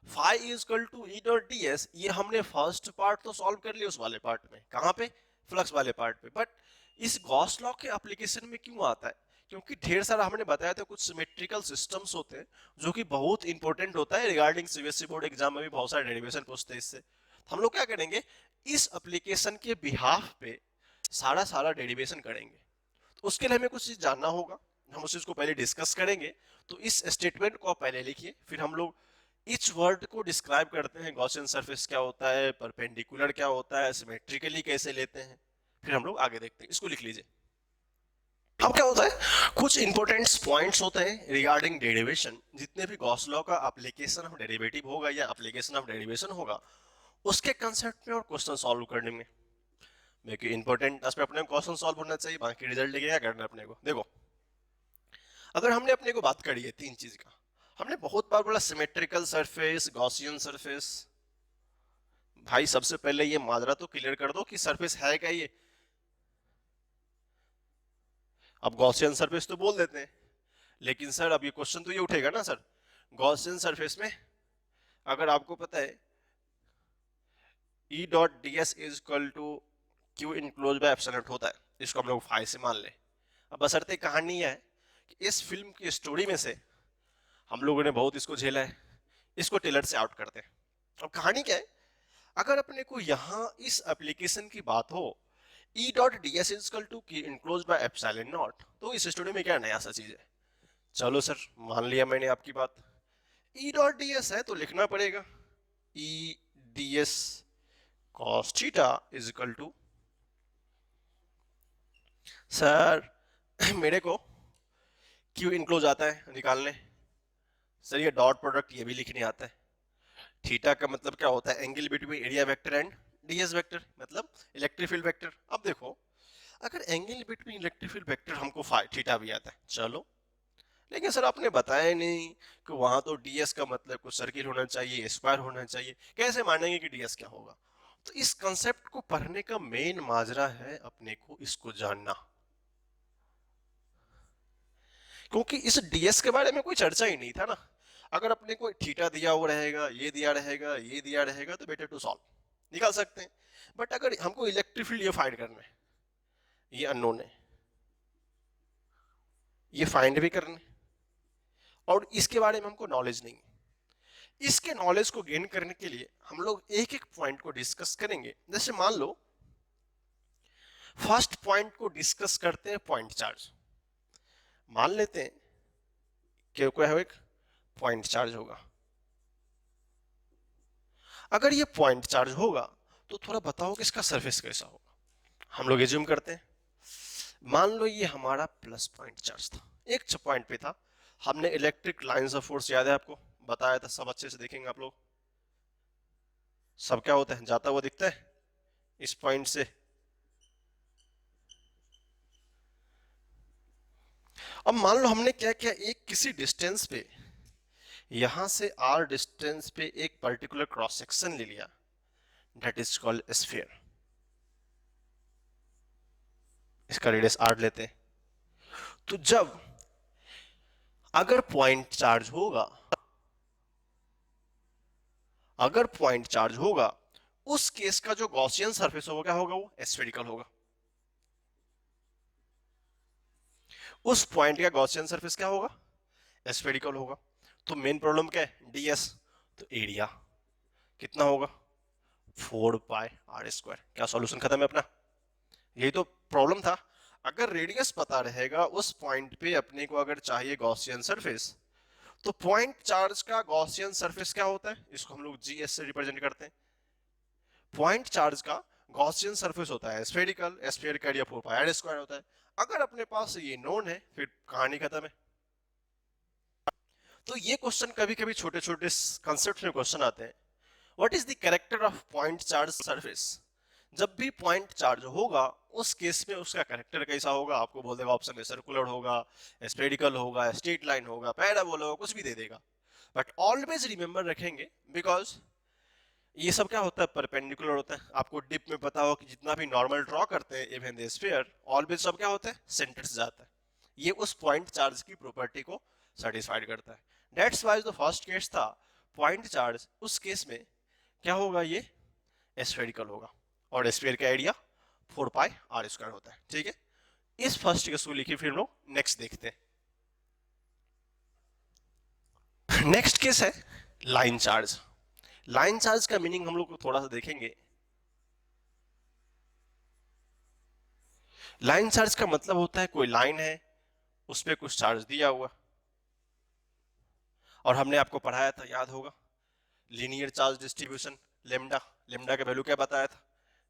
phi is equal to E dot ds, ये हमने फर्स्ट पार्ट तो सॉल्व कर लिया उस वाले पार्ट में, कहां पे, फ्लक्स वाले पार्ट पे, बट इस गॉस लॉ के एप्लीकेशन में क्यों आता है, क्योंकि ढेर सारा हमने बताया था कुछ सिमेट्रिकल सिस्टम्स होते हैं जो कि बहुत इंपॉर्टेंट होता है, रिगार्डिंग सीबीएसई बोर्ड एग्जाम में भी बहुत सारे डेरिवेशन पूछते हैं इससे। तो हम लोग क्या करेंगे, इस एप्लीकेशन के बिहाफ पे सारा डेरिवेशन करेंगे। तो उसके लिए हमें कुछ चीज जानना होगा, हम उस चीज को पहले डिस्कस करेंगे। तो इस स्टेटमेंट को आप पहले लिखिए, फिर हम लोग इच वर्ड को डिस्क्राइब करते हैं, गॉसियन सरफेस क्या होता है, परपेंडिकुलर क्या होता है, सिमेट्रिकली कैसे लेते हैं, फिर हम लोग आगे देखते हैं। इसको लिख लीजिए। अब क्या होता है, कुछ इंपॉर्टेंट पॉइंट्स होते हैं रिगार्डिंग डेरिवेशन, जितने भी गॉस लॉ का एप्लीकेशन ऑफ डेरिवेटिव होगा या एप्लीकेशन ऑफ डेरिवेशन होगा, उसके कंसेप्ट में और क्वेश्चन सॉल्व करने में देखिए इंपॉर्टेंट एस्पेक्ट अपने क्वेश्चन सॉल्व होना चाहिए, बाकी रिजल्ट लेके क्या करना है अपने को। देखो, अगर हमने अपने को बात करी है 3 चीज का, हमने बहुत बार बोला सिमेट्रिकल सरफेस, गॉसियन सरफेस। भाई सबसे पहले ये माजरा तो क्लियर कर दो कि सरफेस है क्या ये। अब गॉसियन सरफेस तो बोल देते हैं, लेकिन सर अब ये क्वेश्चन तो ये उठेगा ना सर, गॉसियन सरफेस में अगर आपको पता है E dot ds is equal to Q enclose by epsilon होता है, इसको हम लोग फाई से मान ले। अब बशर्ते कहानी है कि इस फिल्म की स्टोरी में से हम लोगों ने बहुत इसको झेला है, इसको टेलर से आउट करते हैं। अब कहानी क्या है, अगर अपने को यहाँ इस एप्लीकेशन की बात हो, E dot D S is equal to Q enclose by epsilon not, तो इस स्टूडियो में क्या नया सा चीज है। चलो सर, मान लिया मैंने आपकी बात, ई डॉट डी एस है तो लिखना पड़ेगा E D S cos theta is equal to, sir मेरे को क्यू इनक्लोज आता है निकालने, सर ये डॉट प्रोडक्ट ये भी लिखने आता है। थीटा का मतलब क्या होता है, angle between area vector and D S vector, मतलब इलेक्ट्रिक फील्ड वेक्टर। अब देखो, अगर angle between electric field vector हमको थीटा भी आता है, चलो, लेकिन सर आपने बताया नहीं कि वहां तो डीएस का मतलब कुछ सर्किल होना चाहिए, स्क्वायर होना चाहिए, कैसे मानेंगे कि डीएस क्या होगा। तो इस कंसेप्ट को पढ़ने का मेन माजरा है अपने को इसको जानना, क्योंकि इस डीएस के बारे में कोई चर्चा ही नहीं था ना। अगर अपने को थीटा दिया हुआ रहेगा, ये दिया रहेगा, ये दिया रहेगा, तो बेटर टू सॉल्व निकाल सकते हैं। बट अगर हमको इलेक्ट्रिक फील्ड ये फाइंड करना है, ये अननोन है, ये फाइंड भी करना है, और इसके बारे में हमको नॉलेज नहीं है। इसके नॉलेज को गेन करने के लिए हम लोग एक एक पॉइंट को डिस्कस करेंगे। जैसे मान लो फर्स्ट पॉइंट को डिस्कस करते हैं, पॉइंट चार्ज। मान लेते हैं कि कोई एक पॉइंट चार्ज होगा। अगर ये पॉइंट चार्ज होगा तो थोड़ा बताओ कि इसका सरफेस कैसा होगा। हम लोग एज्यूम करते हैं, मान लो ये हमारा प्लस पॉइंट चार्ज था, एक पॉइंट पे था। हमने इलेक्ट्रिक लाइंस ऑफ फोर्स याद है आपको, बताया था, सब अच्छे से देखेंगे आप लोग। सब क्या होता है, जाता हुआ दिखता है इस पॉइंट से। अब मान लो हमने क्या किया, एक किसी डिस्टेंस पे, यहां से आर डिस्टेंस पे एक पर्टिकुलर क्रॉस सेक्शन ले लिया, दैट इज कॉल्ड स्फीयर। इसका रेडियस आर लेते हैं। तो जब अगर पॉइंट चार्ज होगा, अगर पॉइंट चार्ज होगा, उस केस का जो गॉसियन सरफेस होगा क्या होगा, वो स्फेरिकल होगा। उस पॉइंट का गॉसियन सरफेस क्या होगा, स्फेरिकल होगा। तो मेन प्रॉब्लम क्या है, डीएस, तो एरिया कितना होगा, 4 पाई आर स्क्वायर। क्या सॉल्यूशन खत्म है अपना, यही तो प्रॉब्लम था। अगर रेडियस पता रहेगा उस पॉइंट पे अपने को अगर चाहिए गॉसियन सरफेस, तो पॉइंट चार्ज का गॉसियन सरफेस क्या होता है, इसको हम लोग जीएस से रिप्रेजेंट करते हैं। पॉइंट चार्ज का गॉसियन सरफेस होता है स्फेरिकल, स्फीयर का एरिया 4 पाई आर स्क्वायर होता है। अगर अपने पास ये नोन है, फिर कहानी खत्म है। तो ये क्वेश्चन कभी कभी छोटे छोटे कंसेप्ट में क्वेश्चन आते हैं, what is the character of point charge surface. जब भी पॉइंट चार्ज होगा उस केस में उसका कैरेक्टर कैसा होगा, आपको बोल देगा ऑप्शन में सर्कुलर होगा, स्फेरिकल होगा, स्ट्रेट लाइन होगा, पैराबोला होगा, कुछ भी दे देगा। बट ऑलवेज रिमेंबर रखेंगे, बिकॉज ये सब क्या होता है, परपेंडिकुलर होता है। आपको डिप में पता हो कि जितना भी नॉर्मल ड्रॉ करते हैं इवन द स्फीयर, ऑलवेज सब क्या होता है, सेंटर से जाता है। ये उस पॉइंट चार्ज की प्रॉपर्टी को सेटिस्फाइड करता है। दैट्स व्हाई जो फर्स्ट केस था पॉइंट चार्ज, उस केस में क्या होगा, ये स्फेरिकल होगा, और स्फीयर का एरिया 4 पाई आर स्क्वायर होता है। ठीक है, इस फर्स्ट केस को लिखिए, फिर हम लोग नेक्स्ट देखते हैं। नेक्स्ट केस है लाइन चार्ज। लाइन चार्ज का मीनिंग हम लोग थोड़ा सा देखेंगे। लाइन चार्ज का मतलब होता है कोई लाइन है, उस पर कुछ चार्ज दिया हुआ, और हमने आपको पढ़ाया था, याद होगा, linear charge distribution, lambda. Lambda का वैल्यू क्या बताया था,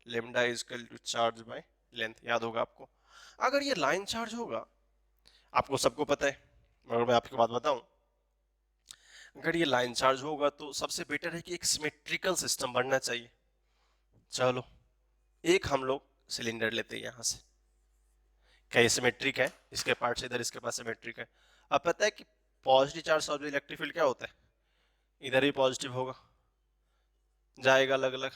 lambda is equal to charge by length, याद होगा आपको। अगर ये लाइन चार्ज होगा, आपको सबको पता है, मगर मैं आपको बात बताऊं, अगर ये लाइन चार्ज होगा तो सबसे बेटर है कि एक सिमेट्रिकल सिस्टम बनना चाहिए। चलो, एक हम लोग सिलेंडर लेते हैं यहां से, क्या ये सिमेट्रिक है, इसके पार्ट से इधर, इसके पास सिमेट्रिक है। अब पता है कि पॉजिटिव चार्ज और इलेक्ट्रिक फील्ड क्या होता है, इधर भी पॉजिटिव होगा, जाएगा अलग अलग।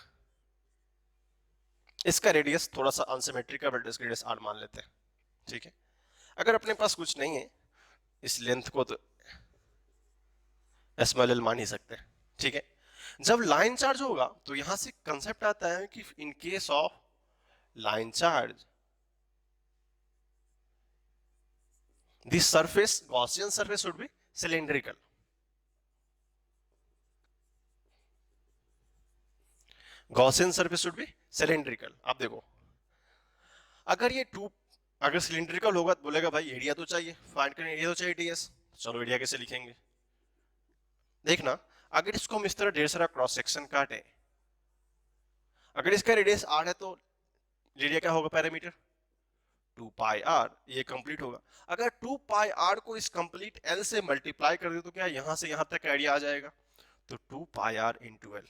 इसका रेडियस थोड़ा सा अनसिमेट्रिक है, बट इसका रेडियस आर मान लेते हैं। ठीक है, अगर अपने पास कुछ नहीं है, इस लेंथ को तो एल मान ही सकते हैं। ठीक है, जब लाइन चार्ज होगा तो यहां से कंसेप्ट आता है कि इन case of line charge, this surface, Gaussian surface would be cylindrical. Gaussian surface should be cylindrical. आप देखो अगर ये टू अगर सिलेंड्रिकल होगा तो बोलेगा भाई एरिया तो चाहिए, फाइंड करें एरिया तो चाहिए ds। चलो एरिया कैसे लिखेंगे, देखना अगर इसको हम इस तरह ढेर सारा क्रॉस सेक्शन काटे, अगर इसका रेडियस r है तो एरिया क्या होगा पैरामीटर 2 पाई r, ये कंप्लीट होगा। अगर 2 पाई r को इस कंप्लीट l से मल्टीप्लाई कर दे तो क्या यहां से यहां तक एरिया आ जाएगा, तो 2 पाई r इंटू एल।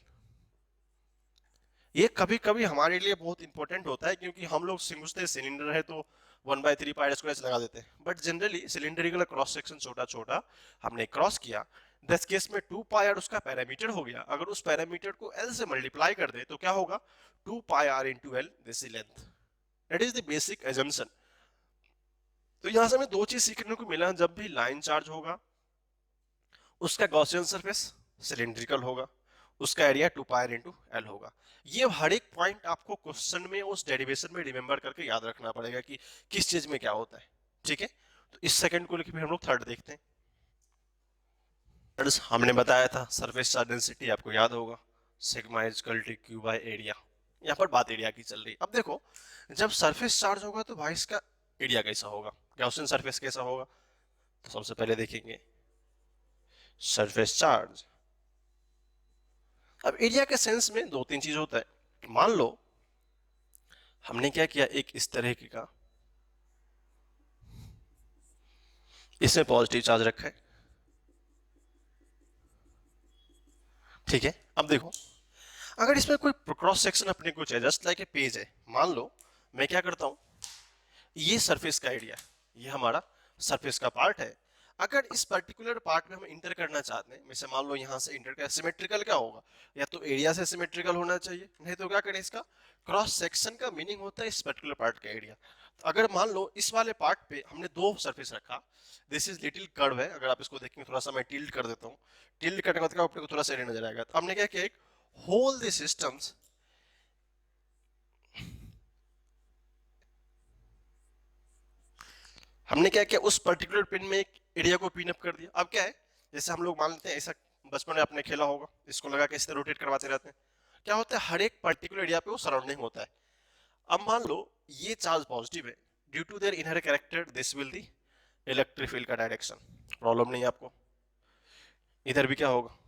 ये कभी कभी हमारे लिए बहुत इंपॉर्टेंट होता है क्योंकि हम लोग समझते सिलेंडर है तो 1/3 पाई स्क्वायर लगा देते हैं, but generally cylindrical cross section छोटा छोटा हमने क्रॉस किया, दस केस में 2 पाई आर उसका पैरामीटर हो गया, अगर उस पैरामीटर को l से मल्टीप्लाई कर दे तो क्या होगा 2 pi R into L, this is length, that is the basic assumption. तो यहां से हमें दो चीज सीखने को मिला, जब भी लाइन चार्ज होगा उसका गॉसियन सरफेस सिलेंड्रिकल होगा, उसका area 2 pi R into L होगा। ये हर एक पॉइंट आपको क्वेश्चन में उस डेरिवेशन में रिमेंबर करके याद रखना पड़ेगा कि किस चीज में क्या होता है, ठीक है। तो इस सेकंड को लेकर फिर हम लोग थर्ड देखते हैं। हमने बताया था सरफेस चार्ज डेंसिटी आपको याद होगा, sigma is equal to Q by area. यहाँ पर बात एरिया की चल रही। अब देखो जब सरफेस चार्ज होगा तो भाई इसका एरिया कैसा होगा, गॉसियन सरफेस कैसा होगा, तो सबसे पहले देखेंगे सरफेस चार्ज। अब एरिया के सेंस में दो तीन चीज होता है। मान लो हमने क्या किया, एक इस तरह का इसमें पॉजिटिव चार्ज रखा है, ठीक है। अब देखो अगर इसमें कोई क्रॉस सेक्शन अपने को चाहिए, जस्ट लाइक ए पेज है, मान लो मैं क्या करता हूं, ये सरफेस का एरिया, ये हमारा सरफेस का पार्ट है, अगर इस पर्टिकुलर पार्ट में हम इंटर करना चाहते हैं, जैसे मान लो यहां से इंटर कर, सिमेट्रिकल क्या होगा, या तो एरिया से सिमेट्रिकल होना चाहिए, नहीं तो क्या करें, इसका क्रॉस सेक्शन का मीनिंग होता है इस पर्टिकुलर पार्ट का एरिया। तो अगर मान लो इस वाले पार्ट पे हमने दो सरफेस रखा, दिस इज लिटिल कर्व है, अगर आप इसको देखेंगे थोड़ा सा मैं टिल्ट कर देता हूँ, टिल्ट करने के बाद आपको थोड़ा सा एरिया नजर आएगा। तो हमने क्या किया, एक होल द सिस्टम्स, हमने क्या किया उस पर्टिकुलर पिन में एक एरिया को पिन अप कर दिया। अब क्या है, जैसे हम लोग मान लेते हैं ऐसा बचपन में आपने खेला होगा, इसको लगा के इस तरह रोटेट करवाते रहते हैं, क्या होता है हर एक पर्टिकुलर एरिया पे वो सराउंडिंग होता है। अब मान लो ये चार्ज पॉजिटिव है, due to their inner character this will the electric field का डायरेक्शन, प्रॉब्लम नहीं है आपको, इधर भी क्या होगा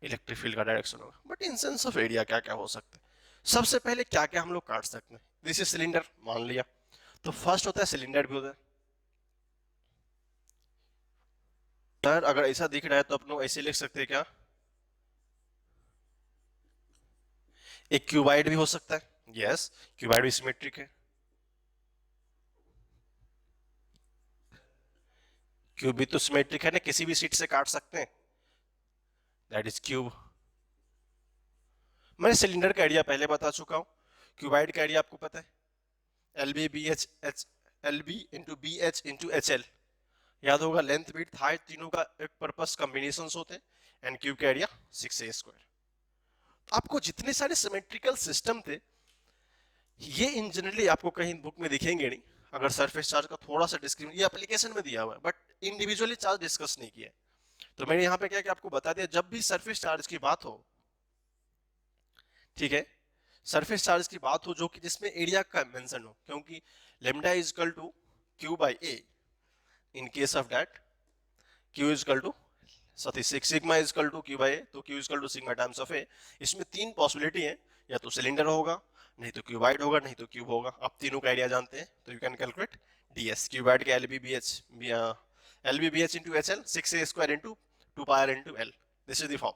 इलेक्ट्रिक फील्ड का डायरेक्शन होगा। But in sense of area क्या क्या हो सकता है, सबसे पहले क्या क्या हम लोग काट सकते हैं, दिस इज सिलेंडर मान लिया, तो फर्स्ट होता है सिलेंडर भी होता है। सर अगर ऐसा दिख रहा है तो अपन लोग ऐसे लिख सकते हैं क्या, एक क्यूबाइड भी हो सकता है, यस क्यूबाइड भी सिमेट्रिक है, क्यूब भी तो सिमेट्रिक है ना, किसी भी सीट से काट सकते हैं, दैट इज क्यूब। मैं सिलेंडर का एरिया पहले बता चुका हूं, क्यूबाइड का एरिया आपको पता है L B B H H, L B into B H into H L, याद होगा लेंथ विड्थ हाइट तीनों का एक पर्पस कॉम्बिनेशन होते हैं, एंड क्यूब का एरिया 6a²। आपको जितने सारे सिमेट्रिकल सिस्टम थे ये इन जनरली आपको कहीं बुक में दिखेंगे नहीं, अगर सरफेस चार्ज का थोड़ा सा डिस्क्रिप्शन ये एप्लीकेशन में दिया हुआ है बट इंडिविजुअली चार्ज डिस्कस नहीं किया है। तो मैंने यहाँ पे क्या कि आपको बता दिया जब भी सरफेस चार्ज की बात हो, ठीक है, सरफेस चार्ज की बात हो जो कि जिसमें एरिया का मेंशन हो, क्योंकि lambda is equal to Q by A, in case of that Q is equal to sorry sigma is equal to Q by A, तो Q is equal to sigma times of A. इसमें तीन possibility है, या तो cylinder होगा, नहीं तो cuboid होगा, नहीं तो क्यूब होगा। आप तीनों का आइडिया जानते हैं तो you can calculate DS, cuboid का L B B H into H L 6a² into 2 pi R into L, this is the form.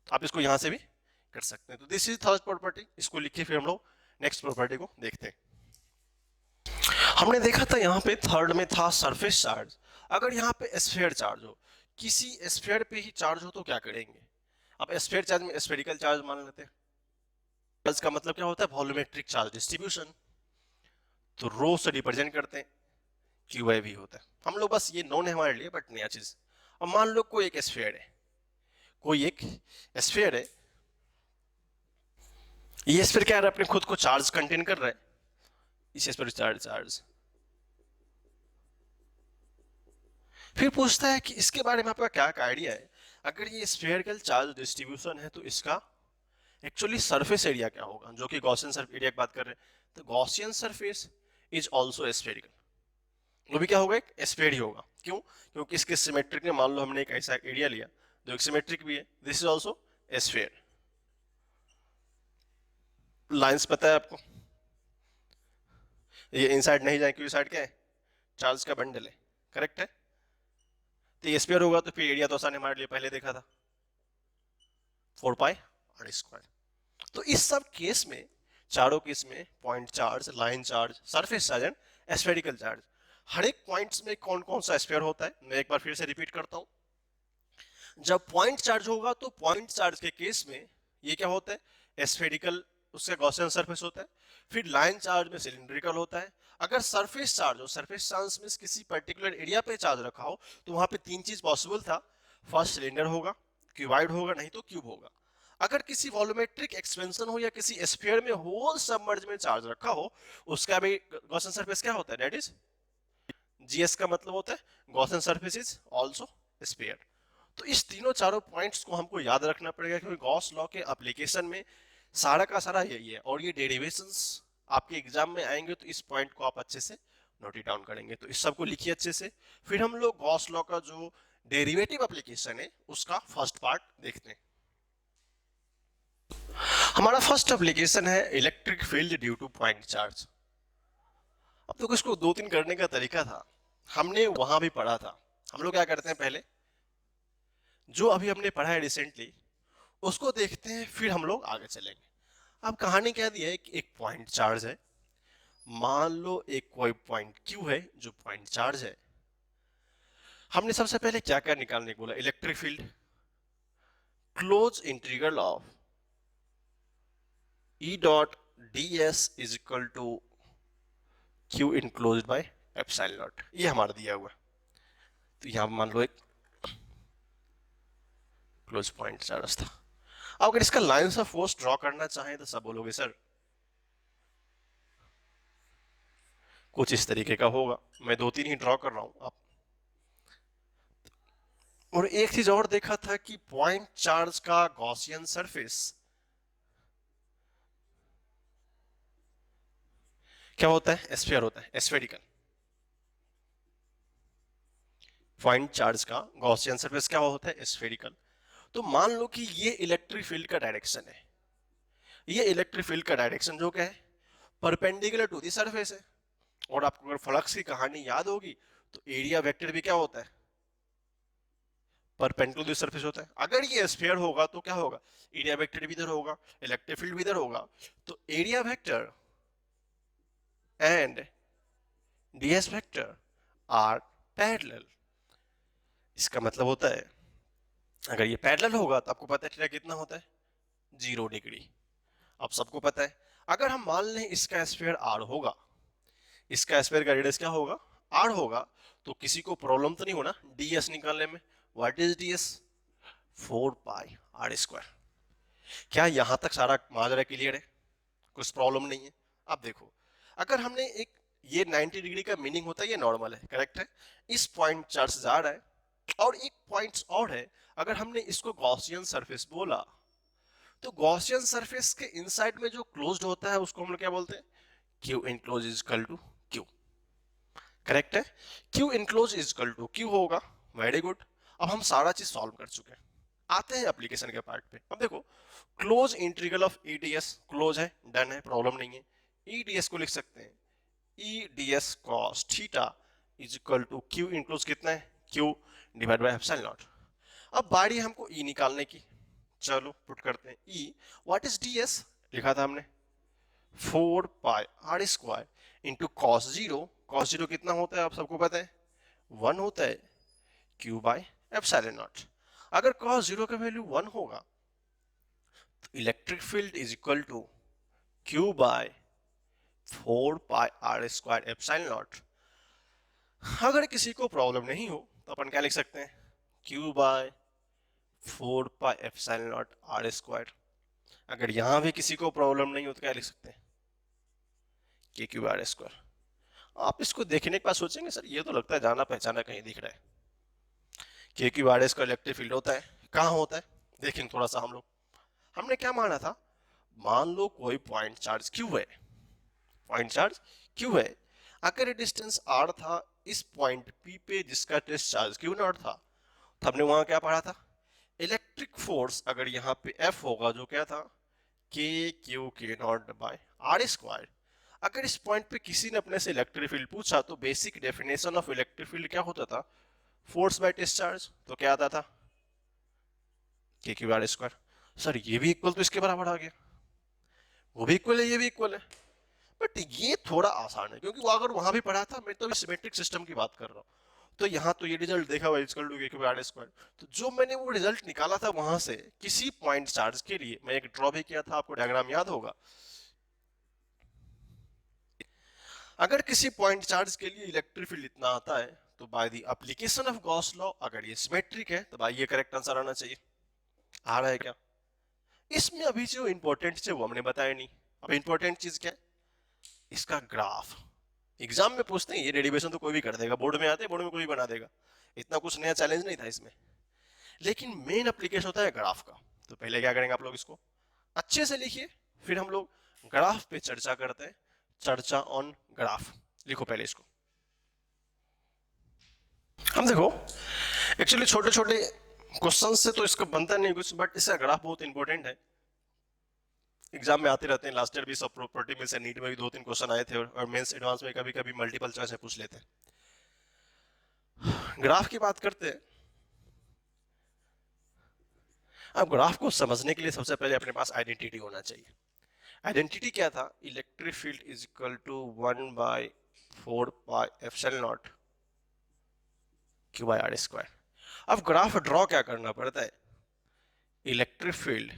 तो आप इसको यहां से भी कर सकते हैं। तो दिस इज थर्ड प्रॉपर्टी, इसको लिखिए फिर हम लोग नेक्स्ट प्रॉपर्टी को देखते हैं। हमने देखा था यहाँ पे थर्ड में था सरफेस चार्ज, अगर यहाँ पे स्फीयर चार्ज हो, किसी स्फीयर पे ही चार्ज हो तो क्या करेंगे। अब स्फीयर चार्ज में स्फेरिकल चार्ज मान लेते हैं, चार्ज का मतलब क्या होता है वॉल्यूमेट्रिक चार्ज डिस्ट्रीब्यूशन, तो रो से रिप्रेजेंट करते हैं, क्यू आई भी होता है। हम लोग बस ये नॉन है हमारे लिए बट नया चीज। अब मान लो कोई एक स्फीयर है, कोई एक स्फीयर है, ये स्फीयर क्या है अपने खुद को चार्ज कंटेन कर रहा है, इस स्फीयर चार्ज चार्ज फिर पूछता है कि इसके बारे में आपका क्या आइडिया है, अगर ये स्फेरिकल चार्ज डिस्ट्रीब्यूशन है तो इसका एक्चुअली सरफेस एरिया क्या होगा, जो कि गॉसियन सरफेस एरिया की बात कर रहे हैं, तो Gaussian surface is also spherical, वो भी क्या होगा, एक स्फेयर ही होगा। क्यों? क्योंकि इसके सिमेट्रिक में मान लो हमने एक ऐसा एरिया लिया जो एक सिमेट्रिक भी है, this is also sphere. Lines पता है आपको, ये इनसाइड नहीं जाए क्योंकि साइड क्या है, चार्ज का बंडल है, करेक्ट है। तो ये स्फीयर होगा तो फिर एरिया तो आसान है, हमारे लिए पहले देखा था 4 पाई r²। तो इस सब केस में, चारों केस में, point charge, line charge, surface charge and spherical charge, हर एक पॉइंट्स में कौन कौन सा स्फीयर होता है, मैं एक बार फिर से रिपीट करता हूं। जब पॉइंट चार्ज होगा तो पॉइंट चार्ज के केस में ये क्या होता है, स्फेरिकल, उसका गॉसियन सरफेस होता है। फिर लाइन चार्ज में सिलिंड्रिकल होता है। अगर सरफेस चार्ज हो, सरफेस चार्ज में किसी पर्टिकुलर एरिया पे चार्ज रखा हो, तो वहां पे तीन चीज पॉसिबल था, फर्स्ट सिलेंडर होगा, क्यूबाइड होगा, नहीं तो क्यूब होगा। अगर किसी वॉल्यूमेट्रिक एक्सपेंशन हो या किसी स्फीयर में होल सबमर्ज में चार्ज रखा हो, उसका भी गॉसियन सरफेस क्या होता है, दैट इज जीएस का मतलब होता है Gaussian surface is also sphere. तो इस तीनों चारों पॉइंट्स को हमको याद रखना पड़ेगा, क्योंकि गॉस लॉ के एप्लीकेशन में सारा का सारा यही है, और ये डेरिवेशंस आपके एग्जाम में आएंगे तो इस पॉइंट को आप अच्छे से नोट डाउन करेंगे। तो इस सब को लिखिए अच्छे से। फिर हम लोग गॉस लॉ का जो डेरिवेटिव एप्लीकेशन है उसका फर्स्ट पार्ट देखते हैं। हमारा फर्स्ट एप्लीकेशन है electric field due two point charge. अब तो इसको दो तीन करने का तरीका था, हमने वहां भी पढ़ा था। हम लोग क्या करते हैं, पहले जो अभी हमने पढ़ा है रिसेंटली उसको देखते हैं, फिर हम लोग आगे चलेंगे। अब कहानी क्या दी है कि एक पॉइंट चार्ज है, मान लो एक कोई पॉइंट क्यू है जो पॉइंट चार्ज है। हमने सबसे पहले क्या क्या निकालने को बोला, electric field, close integral of E dot D S is equal to Q enclosed by epsilon naught, ये हमारा दिया हुआ है। तो यहां मान लो एक क्लोज पॉइंट चार्ज था। अब अगर इसका लाइंस ऑफ फोर्स ड्रॉ करना चाहें तो सब बोलोगे सर कुछ इस तरीके का होगा, मैं दो तीन ही ड्रॉ कर रहा हूं आप। और एक चीज और देखा था कि पॉइंट चार्ज का गॉसियन सरफेस क्या होता है, स्फीयर होता है, स्फेरिकल। पॉइंट चार्ज का गॉसियन सरफेस क्या होता है, स्फेरिकल। तो मान लो कि ये इलेक्ट्रिक फील्ड का डायरेक्शन है, ये इलेक्ट्रिक फील्ड का डायरेक्शन जो क्या है, परपेंडिकुलर टू दी सरफेस है। और आपको अगर फ्लक्स की कहानी याद होगी तो एरिया वेक्टर भी क्या होता है, परपेंडिकुलर सरफेस होता है। अगर ये स्फीयर होगा तो क्या होगा, एरिया वेक्टर भी इधर होगा, इलेक्ट्रिक फील्ड भी इधर होगा। तो area vector and D S vector are parallel. इसका मतलब होता है अगर ये पैरेलल होगा तो आपको पता है थीटा कितना होता है, 0 डिग्री। अब सबको पता है। अगर हम मान लें इसका स्फीयर आर होगा, इसका स्फीयर का रेडियस क्या होगा, आर होगा, तो किसी को प्रॉब्लम तो नहीं होना डीएस निकालने में। What is DS, 4 pi r²। क्या यहां तक सारा माजरा क्लियर है, कुछ प्रॉब्लम नहीं है। अब देखो, अगर हमने एक, ये 90 डिग्री का मीनिंग होता है ये नॉर्मल है, करेक्ट है, इस पॉइंट चार्ज से जा रहा है। और एक पॉइंट और है, अगर हमने इसको गॉसियन सरफेस बोला तो गॉसियन सरफेस के इनसाइड में जो क्लोज्ड होता है उसको हम लोग क्या बोलते हैं, Q enclose is equal to Q, correct है। Q enclose is equal to Q होगा, वेरी गुड। अब हम सारा चीज सॉल्व कर चुके हैं, आते हैं एप्लीकेशन के पार्ट पे। अब देखो, close integral of E D S, close है, डन है, प्रॉब्लम नहीं है। ईडीएस को लिख सकते हैं E D S cos theta is equal to Q enclose कितना है, Q divide by epsilon naught. अब बारी हमको ई निकालने की, चलो पुट करते हैं ई। व्हाट इज डी एस, लिखा था हमने 4 pi r² into cos zero. Cos zero कितना होता है आप सबको पता है, 1 होता है, क्यू बाय एप्सिलॉन नॉट। अगर कॉस जीरो का वैल्यू 1 होगा तो electric field is equal to Q by 4 pi r² epsilon naught. अगर किसी को प्रॉब्लम नहीं हो तो अपन क्या लिख सकते हैं, Q by 4 pi epsilon naught r²। अगर यहां भी किसी को प्रॉब्लम नहीं हो तो क्या लिख सकते हैं, के क्यू r²। आप इसको देखने के बाद सोचेंगे सर ये तो लगता है जाना पहचाना कहीं दिख रहा है। के क्यू r² इलेक्ट्रिक फील्ड होता है, कहाँ होता है, देखेंगे थोड़ा सा हम लोग। हमने क्या माना था, मान लो कोई पॉइंट चार्ज क्यू है, पॉइंट चार्ज क्यू है, अगर डिस्टेंस आर था इस पॉइंट पी पे जिसका टेस्ट चार्ज क्यू नॉट था, तो हमने वहां क्या पढ़ा था, इलेक्ट्रिक फोर्स अगर यहाँ पे एफ होगा जो क्या था के क्यू के नॉट बाय आर स्क्वायर। अगर इस पॉइंट पे किसी ने अपने से इलेक्ट्रिक फील्ड पूछा तो basic definition of electric field क्या होता था, फोर्स बाय टेस्ट चार्ज, तो क्या आता था के क्यू आर स्क्वायर। सर ये भी इक्वल तो इसके बराबर आ गया, वो भी इक्वल है ये भी इक्वल है, बट ये थोड़ा आसान है क्योंकि वो अगर वहां भी पढ़ा था, मैं तो सिमेट्रिक सिस्टम की बात कर रहा हूँ। तो यहाँ तो ये रिजल्ट देखा हुआ इक्वल टू के क्यू आर स्क्वायर, तो जो मैंने वो रिजल्ट निकाला था वहां से किसी पॉइंट चार्ज के लिए मैं एक ड्रॉ भी किया था, आपको डायग्राम याद होगा। अगर किसी पॉइंट चार्ज के लिए इलेक्ट्रिक फील्ड इतना आता है तो by the application of Gauss law अगर ये सिमेट्रिक है तो भाई ये करेक्ट आंसर आना चाहिए। आ रहा है क्या? इसमें अभी जो इंपॉर्टेंट है वो हमने बताया नहीं। अब इंपॉर्टेंट चीज क्या है, इसका ग्राफ। एग्जाम में पूछते हैं, ये डेरिवेशन तो कोई भी कर देगा, बोर्ड में आते हैं बोर्ड में कोई भी बना देगा, इतना कुछ नया चैलेंज नहीं था इसमें, लेकिन मेन एप्लीकेशन होता है ग्राफ का। तो पहले क्या करेंगे आप लोग, इसको अच्छे से लिखिए, फिर हम लोग ग्राफ पे चर्चा करते हैं। चर्चा ऑन ग्राफ, लिखो पहले इसको। हम देखो एक्चुअली छोटे छोटे क्वेश्चन से तो इसका बनता नहीं कुछ, बट इसका ग्राफ बहुत इंपॉर्टेंट है, एग्जाम में आते रहते हैं। लास्ट ईयर भी सब प्रॉपर्टी में से नीट में भी 2-3 क्वेश्चन आए थे, और मेंस एडवांस में कभी कभी मल्टीपल चॉइस में पूछ लेते हैं। ग्राफ की बात करते हैं। अब ग्राफ को समझने के लिए सबसे पहले अपने पास आइडेंटिटी होना चाहिए। आइडेंटिटी क्या था, electric field is equal to 1/4 pi epsilon naught Q by R square. अब ग्राफ ड्रॉ क्या करना पड़ता है, इलेक्ट्रिक फील्ड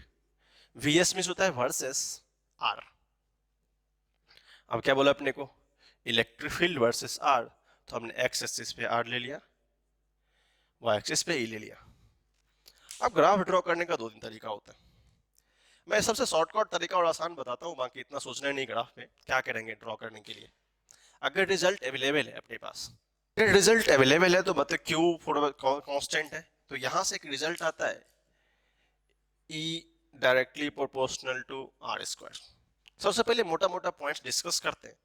वीएस मींस होता है वर्सेस आर। अब क्या बोला अपने को, इलेक्ट्रिक फील्ड वर्सेस आर, तो हमने एक्स एक्सिस पे आर ले लिया, वाई एक्सिस पे ई ले लिया। अब ग्राफ ड्रॉ करने का 2-3 तरीका होता है, मैं सबसे शॉर्टकट तरीका और आसान बताता हूँ, बाकी इतना सोचना नहीं ग्राफ पे क्या करेंगे ड्रॉ करने के लिए। अगर रिजल्ट अवेलेबल है अपने पास, अगर रिजल्ट अवेलेबल है तो मतलब क्यू कांस्टेंट है, तो यहां से एक रिजल्ट आता है E directly proportional to R square. सबसे पहले मोटा मोटा पॉइंट्स डिस्कस करते हैं।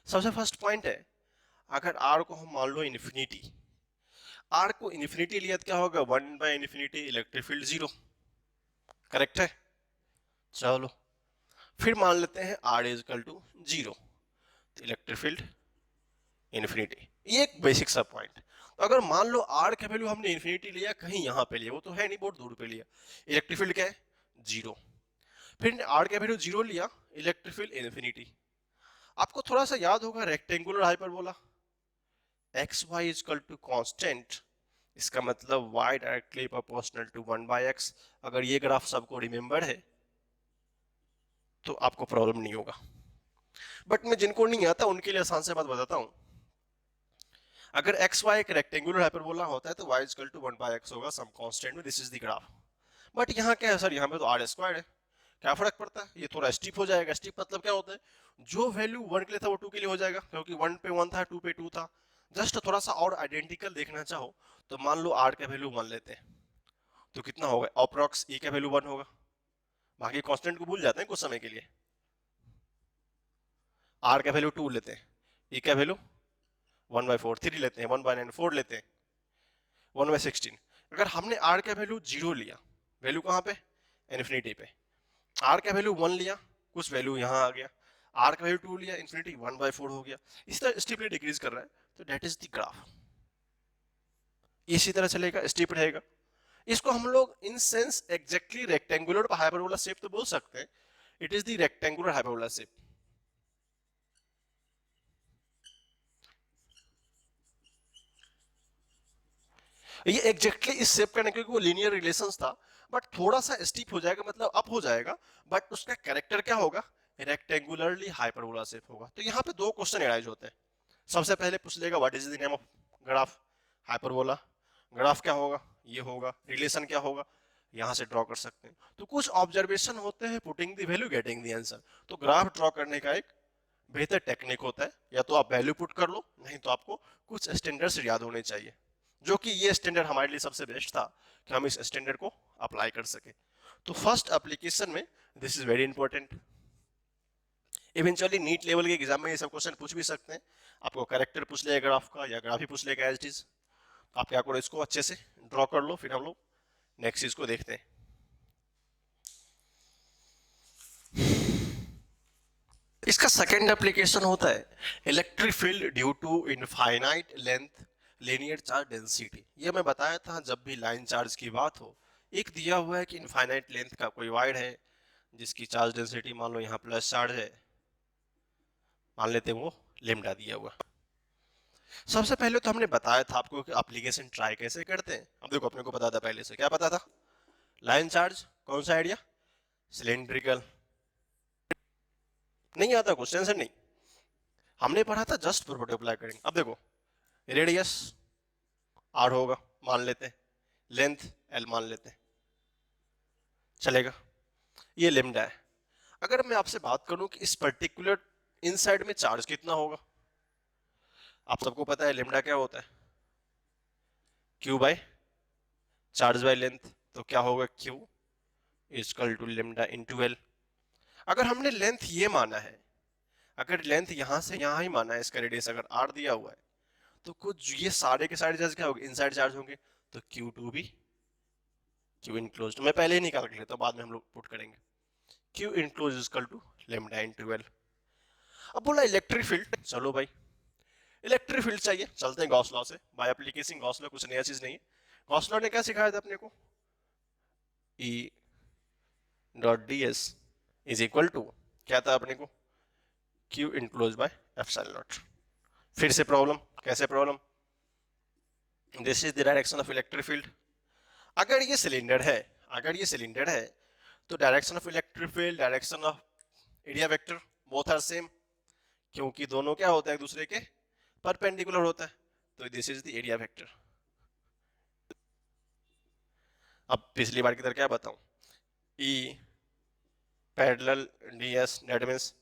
सबसे फर्स्ट पॉइंट है, अगर आर को हम मान लो इन्फिनिटी, आर को इन्फिनिटी लिया तो क्या होगा, 1/∞ इलेक्ट्रिक फील्ड 0, करेक्ट है। चलो फिर मान लेते हैं आर इज इक्वल टू 0, तो इलेक्ट्रिक फील्ड इन्फिनिटी। ये एक बेसिक सा पॉइंट। तो अगर मान लो आर का वैल्यू हमने इन्फिनिटी लिया, कहीं यहाँ पे लिया, वो तो है नहीं बहुत दूर पे लिया, इलेक्ट्रिक फील्ड क्या है 0, फिर आर का वैल्यू 0 लिया, इलेक्ट्रिक फील्ड इन्फिनिटी। आपको थोड़ा सा याद होगा rectangular hyperbola, X Y is equal to constant, इसका मतलब y directly proportional to 1/x। अगर ये ग्राफ सबको रिमेंबर है तो आपको प्रॉब्लम नहीं होगा, बट मैं जिनको नहीं आता उनके लिए आसान से बात बताता हूं। अगर एक्स वाई एक रेक्टेंगुलर हाइपरबोला होता है तो y is equal to 1/x होगा सम कांस्टेंट में, this is the graph. But यहाँ क्या है सर, यहाँ पे तो आर स्क्वायर है, क्या फर्क पड़ता है, ये थोड़ा स्टीप हो जाएगा। स्टीप मतलब क्या होता है, जो वैल्यू 1 के लिए था वो 2 के लिए हो जाएगा, क्योंकि 1 पे 1 था 2 पे 2 था। जस्ट थोड़ा सा और आइडेंटिकल देखना चाहो तो मान लो आर का वैल्यू 1 लेते हैं, तो कितना होगा, अप्रॉक्स ई का वैल्यू 1 होगा, बाकी कांस्टेंट को भूल जाते हैं कुछ समय के लिए। आर का वैल्यू 2 लेते हैं, ई का वैल्यू 1/4, 3 लेते हैं, 1/9, 4 लेते हैं, 1/16। अगर हमने आर का वैल्यू 0 लिया, वैल्यू कहाँ पे, इन्फिनिटी पे, आर का वैल्यू 1 लिया, कुछ वैल्यू यहाँ आ गया, आर का वैल्यू 2 लिया, इन्फिनिटी 1/4 हो गया, इस तरह स्टीपली डिक्रीज कर रहा है, तो दैट इज द ग्राफ। इसी तरह चलेगा, स्टीप रहेगा। इसको हम लोग in sense exactly rectangular hyperbola shape तो बोल सकते हैं, it is the rectangular hyperbola shape. ये एग्जैक्टली इस शेप का नहीं, क्योंकि वो लीनियर रिलेशंस था, बट थोड़ा सा स्टीप हो जाएगा, मतलब अप हो जाएगा, बट उसका कैरेक्टर क्या होगा, रेक्टेंगुलरली हाइपरबोला शेप होगा। तो यहाँ पे 2 क्वेश्चन एराइज होते हैं। सबसे पहले पूछ लेगा what is the name of graph, hyperbola. Graph क्या होगा, ये होगा, रिलेशन क्या होगा, यहाँ से ड्रॉ कर सकते हैं। तो कुछ ऑब्जर्वेशन होते हैं, putting the value getting the answer. तो ग्राफ ड्रॉ करने का एक बेहतर टेक्निक होता है, या तो आप वैल्यू पुट कर लो, नहीं तो आपको कुछ स्टैंडर्ड्स याद होने चाहिए, जो कि ये स्टैंडर्ड हमारे लिए सबसे बेस्ट था कि हम इस स्टैंडर्ड को अप्लाई कर सके। तो फर्स्ट एप्लीकेशन में this is very important. Eventually NEET level के एग्जाम में ये सब क्वेश्चन पूछ भी सकते हैं, आपको करेक्टर पूछ लेगा ग्राफ का या ग्राफ ही पूछ लेगा एज इट इज। आप क्या करो, इसको अच्छे से ड्रॉ कर लो, फिर हम लोग नेक्स्ट चीज को देखते हैं। इसका सेकेंड एप्लीकेशन होता है electric field due to infinite length linear charge density. ये मैं बताया था जब भी लाइन चार्ज की बात हो, एक दिया हुआ है कि इनफाइनाइट लेंथ का कोई वायर है जिसकी चार्ज डेंसिटी मान लो यहाँ प्लस चार्ज है, मान लेते हैं वो लेमडा दिया हुआ। सबसे पहले तो हमने बताया था आपको कि एप्लीकेशन ट्राई कैसे करते हैं। अब देखो अपने को पता था पहले से, क्या पता था, लाइन चार्ज, कौन सा आइडिया, सिलेंड्रिकल, नहीं आता कुछ टेंशन नहीं, हमने पढ़ा था जस्ट प्रॉपर्टी अप्लाई करेंगे। अब देखो रेडियस आर होगा मान लेते हैं, लेंथ एल मान लेते हैं, चलेगा, ये लेमडा है। अगर मैं आपसे बात करूं कि इस पर्टिकुलर इनसाइड में चार्ज कितना होगा, आप सबको पता है लेमडा क्या होता है, Q by charge by length, तो क्या होगा Q equal to lambda into L. अगर हमने लेंथ ये माना है, अगर लेंथ यहां से यहां ही माना है, इसका रेडियस अगर आर दिया हुआ है, तो कुछ ये सारे के सारे चार्ज क्या होंगे, इनसाइड चार्ज होंगे, तो Q2 भी Q इनक्लोज्ड, मैं पहले ही निकाल के लेता हूं, बाद में हम लोग पुट करेंगे, Q enclosed equal to lambda into L. अब बोला इलेक्ट्रिक फील्ड, चलो भाई इलेक्ट्रिक फील्ड चाहिए, चलते हैं गॉस लॉ से, बाय एप्लीकेशन गॉस लॉ, कुछ नया चीज नहीं है। गॉस लॉ ने क्या सिखाया था अपने को, E dot D S is equal to, क्या था अपने को, Q enclose by epsilon naught. फिर से प्रॉब्लम, कैसे problem, this is the direction of electric field. अगर ये सिलेंडर है, अगर ये सिलेंडर है, तो direction of electric field, direction of area vector both are same, क्योंकि दोनों क्या होता है एक दूसरे के परपेंडिकुलर होता है, तो this is the area vector. अब पिछली बार की तरह क्या बताऊं, E parallel ds that means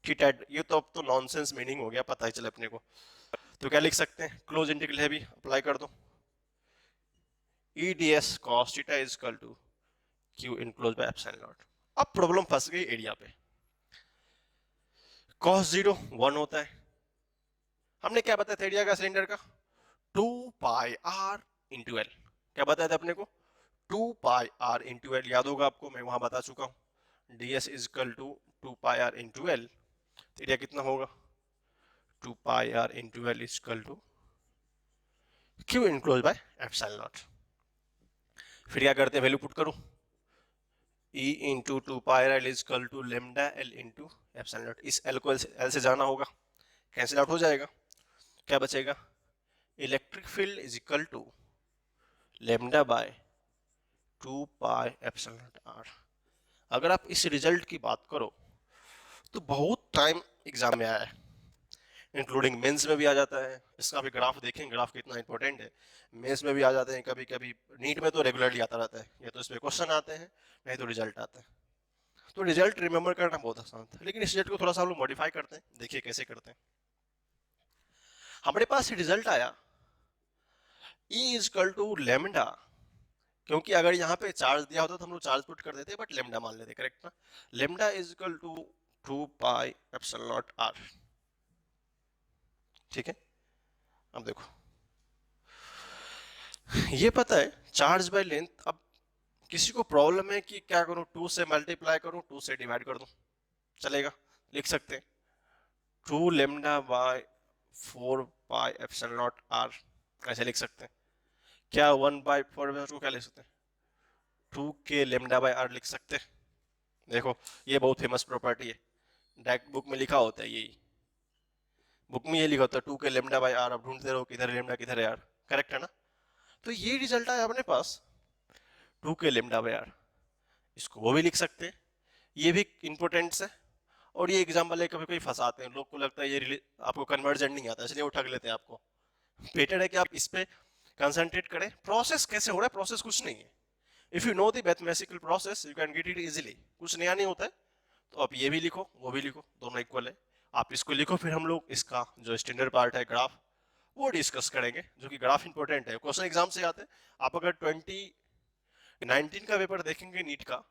theta, ये तो अब तो नॉनसेंस मीनिंग हो गया, पता ही चले अपने को, तो क्या लिख सकते हैं, क्लोज इंटीग्रल है भी अप्लाई कर दो, E ds cos theta is equal to Q enclose by epsilon naught. अब प्रॉब्लम फंस गई एरिया पे, cos 0 1 होता है, हमने क्या बताया था एरिया का सिलेंडर का, 2 पाई आर इंटू एल, क्या बताया था अपने को, 2 पाई आर इंटू एल, याद होगा आपको, मैं वहां बता चुका हूं, ds is equal to 2 pi R into L, area कितना होगा, 2 pi R into L is equal to Q enclose by epsilon naught. फिर क्या करते हैं, वैल्यू पुट करूं, E into 2 pi R L is equal to lambda L into epsilon not, इस L को L से जाना होगा, कैंसिल आउट हो जाएगा, क्या बचेगा, electric field is equal to lambda by 2 pi epsilon naught R. अगर आप इस रिजल्ट की बात करो तो बहुत टाइम एग्जाम में आया है, इंक्लूडिंग मेंस में भी आ जाता है, इसका भी ग्राफ देखें, ग्राफ कितना इंपॉर्टेंट है, मेंस में भी आ जाते हैं कभी कभी, नीट में तो रेगुलरली आता रहता है, या तो इसमें क्वेश्चन आते हैं नहीं तो रिजल्ट आता है, तो रिजल्ट रिमेंबर करना बहुत आसान था, लेकिन इस रिजल्ट को थोड़ा सा हम लोग मॉडिफाई करते हैं, देखिए कैसे करते हैं। हमारे पास रिजल्ट आया E is equal to lambda, क्योंकि अगर यहाँ पे चार्ज दिया होता तो हम लोग चार्ज पुट कर देते, बट लेमडा मान लेते, करेक्ट ना, lambda is equal to 2 pi epsilon naught R, ठीक है। अब देखो ये पता है चार्ज बाय लेंथ, अब किसी को प्रॉब्लम है कि क्या करूं, 2 से मल्टीप्लाई करूं, 2 से डिवाइड कर दूं, चलेगा, लिख सकते हैं 2 lambda by 4 pi epsilon naught R, ऐसे लिख सकते हैं, क्या 1 बाय 4 को क्या लिख सकते हैं, 2 के लेमडा बाय आर लिख सकते हैं। देखो ये बहुत फेमस प्रॉपर्टी है, डायरेक्ट बुक में लिखा होता है, यही बुक में ये लिखा होता है 2 के लेमडा बाय आर, अब ढूंढते रहो किधर लेमडा किधर है आर, करेक्ट है ना, तो ये रिजल्ट आया अपने पास 2 के लेमडा बाय आर, इसको वो भी लिख सकते हैं, ये भी इंपॉर्टेंट है, और ये एग्जाम वाले कभी कभी फंसाते हैं, लोग को लगता है ये आपको कन्वर्जन नहीं आता इसलिए वो ठग लेते हैं आपको, बेटर है कि आप इस पे कंसंट्रेट करें, प्रोसेस कैसे हो रहा है, प्रोसेस कुछ नहीं है, if you know the mathematical process you can get it easily, कुछ नया नहीं होता है, तो आप ये भी लिखो वो भी लिखो, दोनों इक्वल है, आप इसको लिखो, फिर हम लोग इसका जो स्टैंडर्ड पार्ट है ग्राफ वो डिस्कस करेंगे, जो कि ग्राफ इंपॉर्टेंट है, क्वेश्चन एग्जाम से आते हैं, आप अगर 2019 का पेपर देखेंगे नीट का,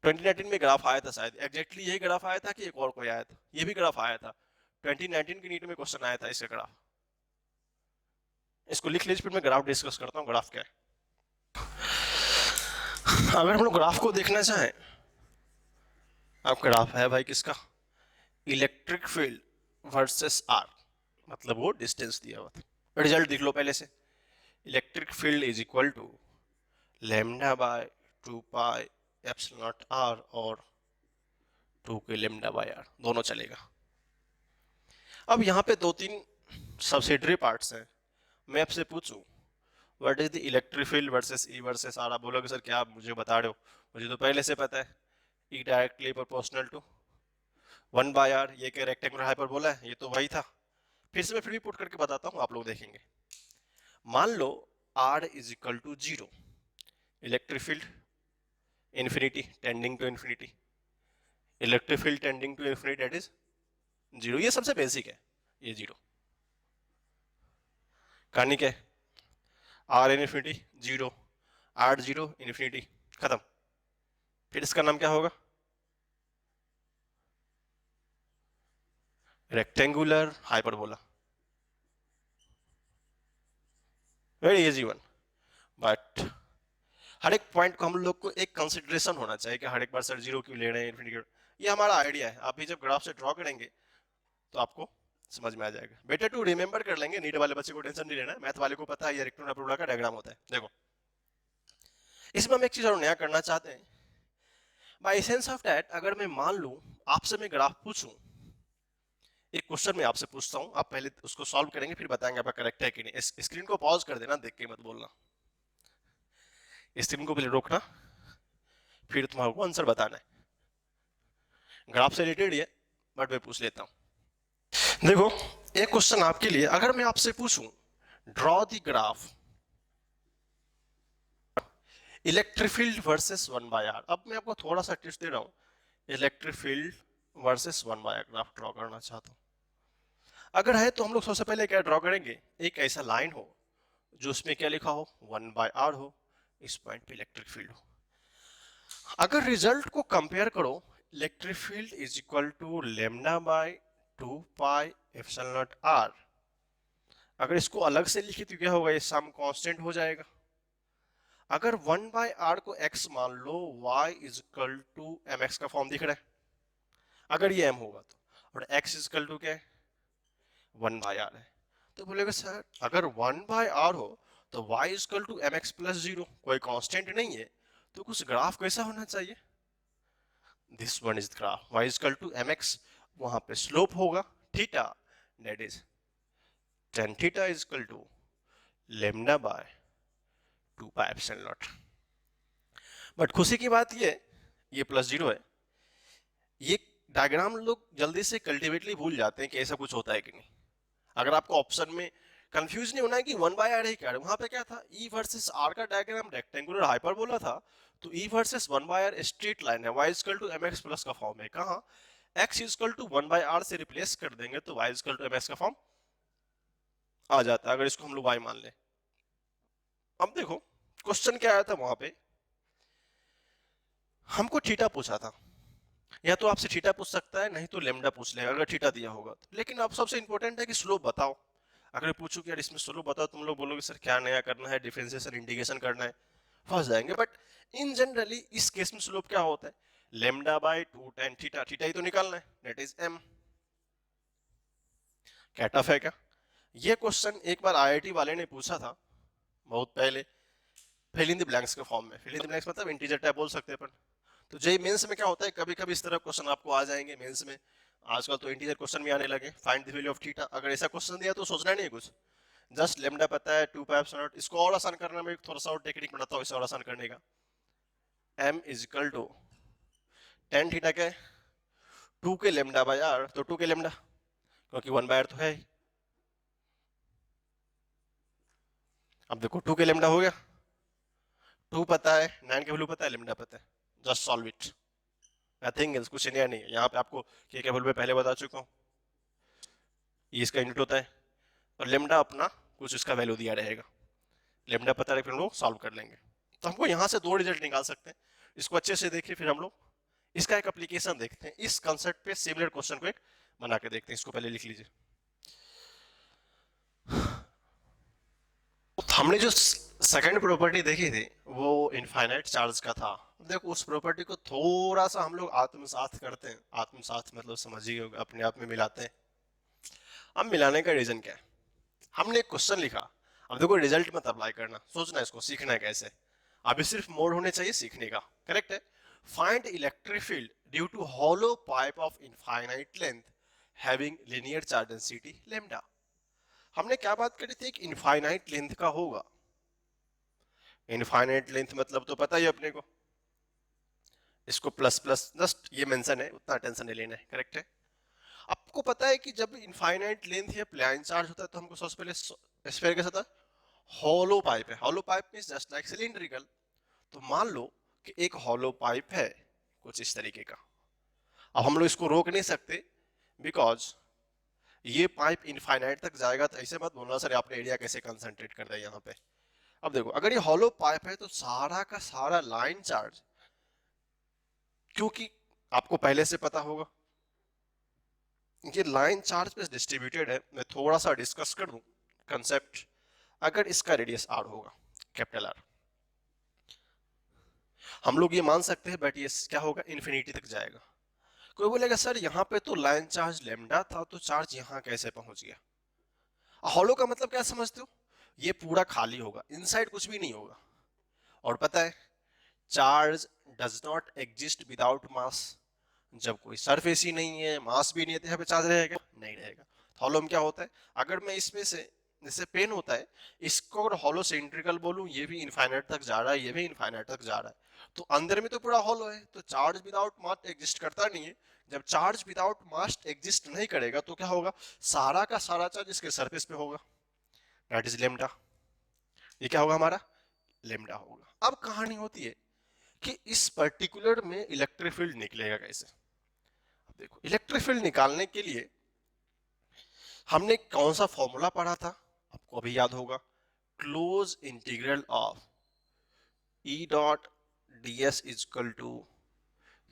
2019 में ग्राफ आया था शायद, एग्जैक्टली यही ग्राफ आया था कि एक और कोई आया था, ये भी ग्राफ आया था 2019 की नीट में क्वेश्चन आया था इसका ग्राफ। इसको लिख लीजिए, फिर मैं ग्राफ डिस्कस करता हूँ ग्राफ क्या है। अगर हम लोग ग्राफ को देखना चाहें, अब ग्राफ है भाई किसका, इलेक्ट्रिक फील्ड वर्सेस आर, मतलब वो डिस्टेंस दिया हुआ था। रिजल्ट देख लो पहले से, electric field is equal to lambda by 2 pi epsilon naught R और 2 के लेमडा बाय आर, दोनों चलेगा। अब यहाँ पे दो तीन सब्सिडरी पार्ट्स हैं, मैं आपसे पूछूं what is the electric field versus E versus R, आप बोलोगे सर क्या आप मुझे बता रहे हो, मुझे तो पहले से पता है, E directly proportional to 1 by R, ये क्या रेक्टेंगुलर हाइपरबोला है, ये तो वही था। फिर से मैं फिर भी पुट करके बताता हूँ, आप लोग देखेंगे। मान लो r is equal to 0, electric field infinity tending to infinity, electric field tending to infinity that is 0, ये सबसे बेसिक है, ये 0 कहानी क्या है, r इन्फिनिटी 0, r 0 इन्फिनिटी, खत्म। फिर इसका नाम क्या होगा, rectangular hyperbola, very easy one. But हर एक पॉइंट को हम लोग को एक कंसिडरेशन होना चाहिए कि हर एक बार सर 0 क्यों ले रहे हैं, इन्फिनिटी, ये हमारा आइडिया है। आप भी जब ग्राफ से ड्रॉ करेंगे तो आपको समझ में आ जाएगा, बेटर टू रिमेंबर कर लेंगे, नीट वाले बच्चे को टेंशन नहीं लेना है, मैथ वाले को पता है ये रेक्टेंगुलर हाइपरबोला का डायग्राम होता है। देखो इसमें हम एक चीज और नया करना चाहते हैं, बाय सेंस ऑफ दैट, अगर मैं मान लूं आपसे मैं ग्राफ पूछूं, एक क्वेश्चन मैं आपसे पूछता हूं, आप पहले उसको सॉल्व करेंगे फिर बताएंगे आपका करेक्ट है कि नहीं। स्क्रीन को पॉज कर देना, देख के मत बोलना, स्क्रीन को पहले रोकना, फिर तुम्हारे को आंसर बताना है। ग्राफ से रिलेटेड है बट मैं पूछ लेता हूं। देखो एक क्वेश्चन आपके लिए, अगर मैं आपसे पूछूं draw the graph electric field versus 1 by R, अब मैं आपको थोड़ा सा टिप्स दे रहा हूं, electric field versus 1 by R graph draw करना चाहता हूं। अगर है तो हम लोग सबसे पहले क्या ड्रॉ करेंगे, एक ऐसा लाइन हो जो उसमें क्या लिखा हो 1 बाय आर हो, इस पॉइंट पे इलेक्ट्रिक फील्ड हो। अगर रिजल्ट को कंपेयर करो, electric field is equal to lambda by 2 pi epsilon naught R, अगर इसको अलग से लिखे तो क्या होगा, ये सम कांस्टेंट हो जाएगा। अगर 1 बाय आर को x मान लो, y is equal to M X का फॉर्म दिख रहा है, अगर ये m होगा तो, और x इज इक्वल टू क्या है 1 बाय आर है, तो बोलेगा सर अगर 1 बाय आर हो तो y is equal to M X plus 0, कोई कांस्टेंट नहीं है, तो कुछ ग्राफ कैसा होना चाहिए, this one is graph, y is equal to M X, वहां पे स्लोप होगा theta, that is tan theta is equal to lambda by 2 pi epsilon naught. But खुशी की बात ये प्लस 0 है, ये डायग्राम लोग जल्दी से कल्टीवेटली भूल जाते हैं कि ऐसा कुछ होता है कि नहीं। अगर आपको ऑप्शन में कंफ्यूज नहीं होना है कि 1 बाय आर है क्या, वहां पे क्या था, ई वर्सेस आर का डायग्राम रेक्टेंगुलर हाइपरबोला था, तो E versus 1 by R straight line है, y equal to mx plus का फॉर्म है, कहां x equal to 1 by R से रिप्लेस कर देंगे तो y इक्वल टू mx का फॉर्म आ जाता है, अगर इसको हम लोग y मान ले। अब देखो क्वेश्चन क्या आया था वहां पे, हमको थीटा पूछा था, या तो आपसे थीटा पूछ सकता है, नहीं तो लेमडा पूछ लेगा अगर थीटा दिया होगा तो। लेकिन अब सबसे इंपॉर्टेंट है कि स्लोप बताओ, अगर पूछूं कि यार इसमें स्लोप बताओ, तुम लोग बोलोगे सर क्या नया करना है, डिफरेंशिएशन इंटीग्रेशन करना है, फंस जाएंगे। बट इन जनरली इस केस में स्लोप क्या होता है, lambda by 2 tan theta, theta ही तो निकालना है, दैट इज m। क्या टफ है क्या, ये क्वेश्चन एक बार आईआईटी वाले ने पूछा था बहुत पहले, फिल इन द ब्लैंक्स के फॉर्म में, फिल इन द ब्लैंक्स मतलब इंटीजर टाइप बोल सकते हैं अपन। तो जेई मेंस में क्या होता है, कभी कभी इस तरह क्वेश्चन आपको आ जाएंगे मेंस में, आजकल तो इंटीजर क्वेश्चन भी आने लगे, find the value of theta, अगर ऐसा क्वेश्चन दिया तो सोचना नहीं है कुछ, जस्ट लेमडा पता है 2 पाई एप्सिलॉन नॉट, इसको और आसान करने में थोड़ा सा और टेक्निक बताता हूं, इसे और आसान करने का, m is equal to tan theta क्या है 2 के लेमडा बाय r, तो 2 के लेमडा क्योंकि 1 बाय r तो है ही। अब देखो 2 के लेमडा हो गया, 2 पता है, 9 के वैल्यू पता है, लेमडा पता है, just solve it, nothing else, कुछ नया नहीं है। यहाँ पे आपको के वैल्यू में पहले बता चुका हूँ, ये इसका यूनिट होता है, और लेमडा अपना कुछ इसका वैल्यू दिया रहेगा, लेमडा पता है, फिर हम लोग सॉल्व कर लेंगे। तो हमको यहाँ से दो रिजल्ट निकाल सकते हैं, इसको अच्छे से देखिए फिर हम लोग इसका एक एप्लीकेशन देखते हैं, इस कंसेप्ट पे सिमिलर क्वेश्चन को एक बना के देखते हैं। इसको पहले लिख लीजिए। हमने जो सेकंड प्रॉपर्टी देखी थी वो इनफाइनाइट चार्ज का था। देखो उस प्रॉपर्टी को थोड़ा सा हम लोग आत्मसात करते हैं। आत्मसात मतलब समझिए, अपने आप में मिलाते हैं। अब मिलाने का रीजन क्या है? हमने एक क्वेश्चन लिखा, अब देखो रिजल्ट मत अप्लाई करना, सोचना इसको, सीखना है कैसे। अभी सिर्फ मोड होने चाहिए सीखने का। करेक्ट है। Find electric field due to hollow pipe of infinite length having linear charge density lambda. हमने क्या बात करी थी? एक इनफाइनाइट लेंथ का होगा। इनफाइनाइट लेंथ मतलब तो पता ही अपने को, इसको प्लस प्लस जस्ट ये मेंशन है, उतना टेंशन नहीं लेना है। करेक्ट है। आपको पता है कि जब इनफाइनाइट लेंथ या प्लेन चार्ज होता है तो हमको सबसे पहले स्फीयर कैसा था? हॉलो पाइप है। Hollow pipe means just like cylindrical. तो मान लो कि एक हॉलो पाइप है कुछ इस तरीके का। अब हम लोग इसको रोक नहीं सकते बिकॉज ये पाइप इनफाइनाइट तक जाएगा। तो ऐसे मत बोलना सर आपने एरिया कैसे कंसंट्रेट कर दिया यहाँ पे। अब देखो अगर ये हॉलो पाइप है तो सारा का सारा लाइन चार्ज, क्योंकि आपको पहले से पता होगा ये लाइन चार्ज पे डिस्ट्रीब्यूटेड है। मैं थोड़ा सा डिस्कस कर दूं कंसेप्ट। अगर इसका रेडियस आर होगा, कैपिटल आर, हम लोग ये मान सकते हैं, बट ये क्या होगा? इन्फिनिटी तक जाएगा। कोई बोलेगा सर यहाँ पे तो लाइन चार्ज लेमडा था, तो चार्ज यहाँ कैसे पहुंच गया? हॉलो का मतलब क्या समझते हो? ये पूरा खाली होगा, इनसाइड कुछ भी नहीं होगा। और पता है charge does not exist without mass. जब कोई सरफेस ही नहीं है, मास भी नहीं है, तो यहाँ पे चार्ज रहेगा? नहीं रहेगा। हॉलो में क्या होता है? अगर मैं इसमें से, जैसे पेन होता है, इसको अगर हॉलो सिलिंड्रिकल बोलूं, ये भी इनफाइनाइट तक जा रहा है, ये भी इनफाइनाइट तक जा रहा है, तो अंदर में तो पूरा हॉलो है, तो चार्ज विदाउट मास एग्जिस्ट करता नहीं है। जब चार्ज विदाउट मास एग्जिस्ट नहीं करेगा तो क्या होगा? सारा का सारा चार्ज इसके सरफेस पे होगा, दैट इज लेमडा। ये क्या होगा हमारा? लेमडा होगा। अब कहानी होती है कि इस पर्टिकुलर में इलेक्ट्रिक फील्ड निकलेगा कैसे। अब देखो इलेक्ट्रिक फील्ड निकालने के लिए हमने कौन सा फॉर्मूला पढ़ा था? आपको अभी याद होगा, close integral of E dot D S is equal to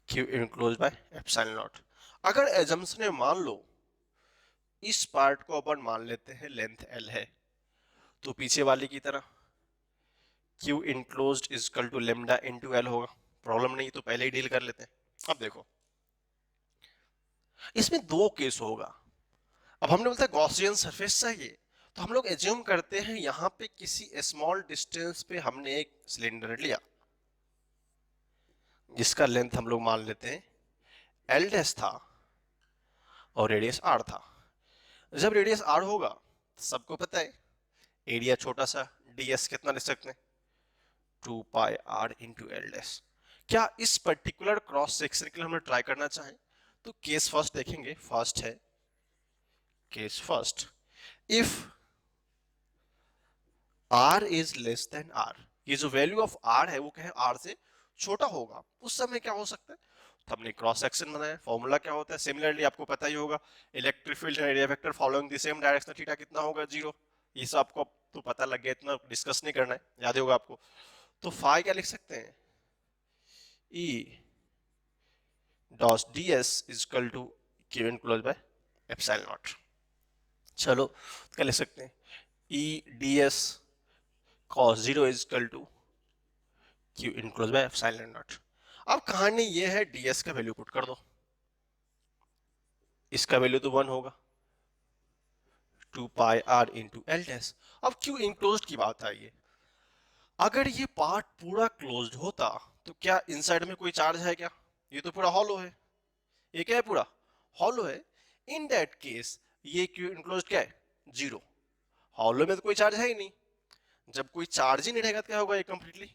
Q enclose by epsilon naught. अगर एजम्पशन में मान लो इस पार्ट को अपन मान लेते हैं लेंथ एल है, तो पीछे वाले की तरह Q enclosed is equal to lambda into L होगा। प्रॉब्लम नहीं तो पहले ही डील कर लेते हैं। अब देखो इसमें दो केस होगा। अब हमने बोलता है गॉसियन सरफेस चाहिए, तो हम लोग एज्यूम करते हैं यहाँ पे किसी स्मॉल डिस्टेंस पे हमने एक सिलेंडर लिया जिसका लेंथ हम लोग मान लेते हैं एल डैश था और रेडियस आर था। जब रेडियस आर होगा तो सबको पता है एरिया छोटा सा, डीएस कितना ले सकते हैं? 2 pi R into L dash. क्या इस पर्टिकुलर क्रॉस सेक्शन के लिए हम ट्राई करना चाहें तो केस फर्स्ट देखेंगे। फर्स्ट है case first, if r is less then r, ये जो वैल्यू ऑफ r है वो कहे r से छोटा होगा, उस समय क्या हो सकता है? तो हमने क्रॉस सेक्शन बनाया। फॉर्मूला क्या होता है? सिमिलरली आपको पता ही होगा, electric field and area vector following the same direction, theta कितना होगा? 0। ये सब आपको तो पता लग गया, इतना डिस्कस नहीं करना है, याद ही होगा आपको। तो फाई क्या लिख सकते हैं? E dot D S is equal to Q enclose by epsilon naught. चलो क्या लिख सकते हैं? E D S cos 0 is equal to q enclosed by epsilon naught. अब कहानी ये है, ds का वैल्यू पुट कर दो, इसका वैल्यू तो 1 होगा, 2 pi r into L dash. अब q enclosed की बात आई है, अगर ये पार्ट पूरा क्लोज्ड होता तो क्या इनसाइड में कोई चार्ज है क्या? ये तो पूरा हॉलो है, ये क्या है? पूरा हॉलो है। इन दैट केस ये q enclosed क्या है? 0। हॉलो में तो कोई चार्ज है ही नहीं। जब कोई चार्ज ही नहीं रहेगा तो क्या होगा? ये कंप्लीटली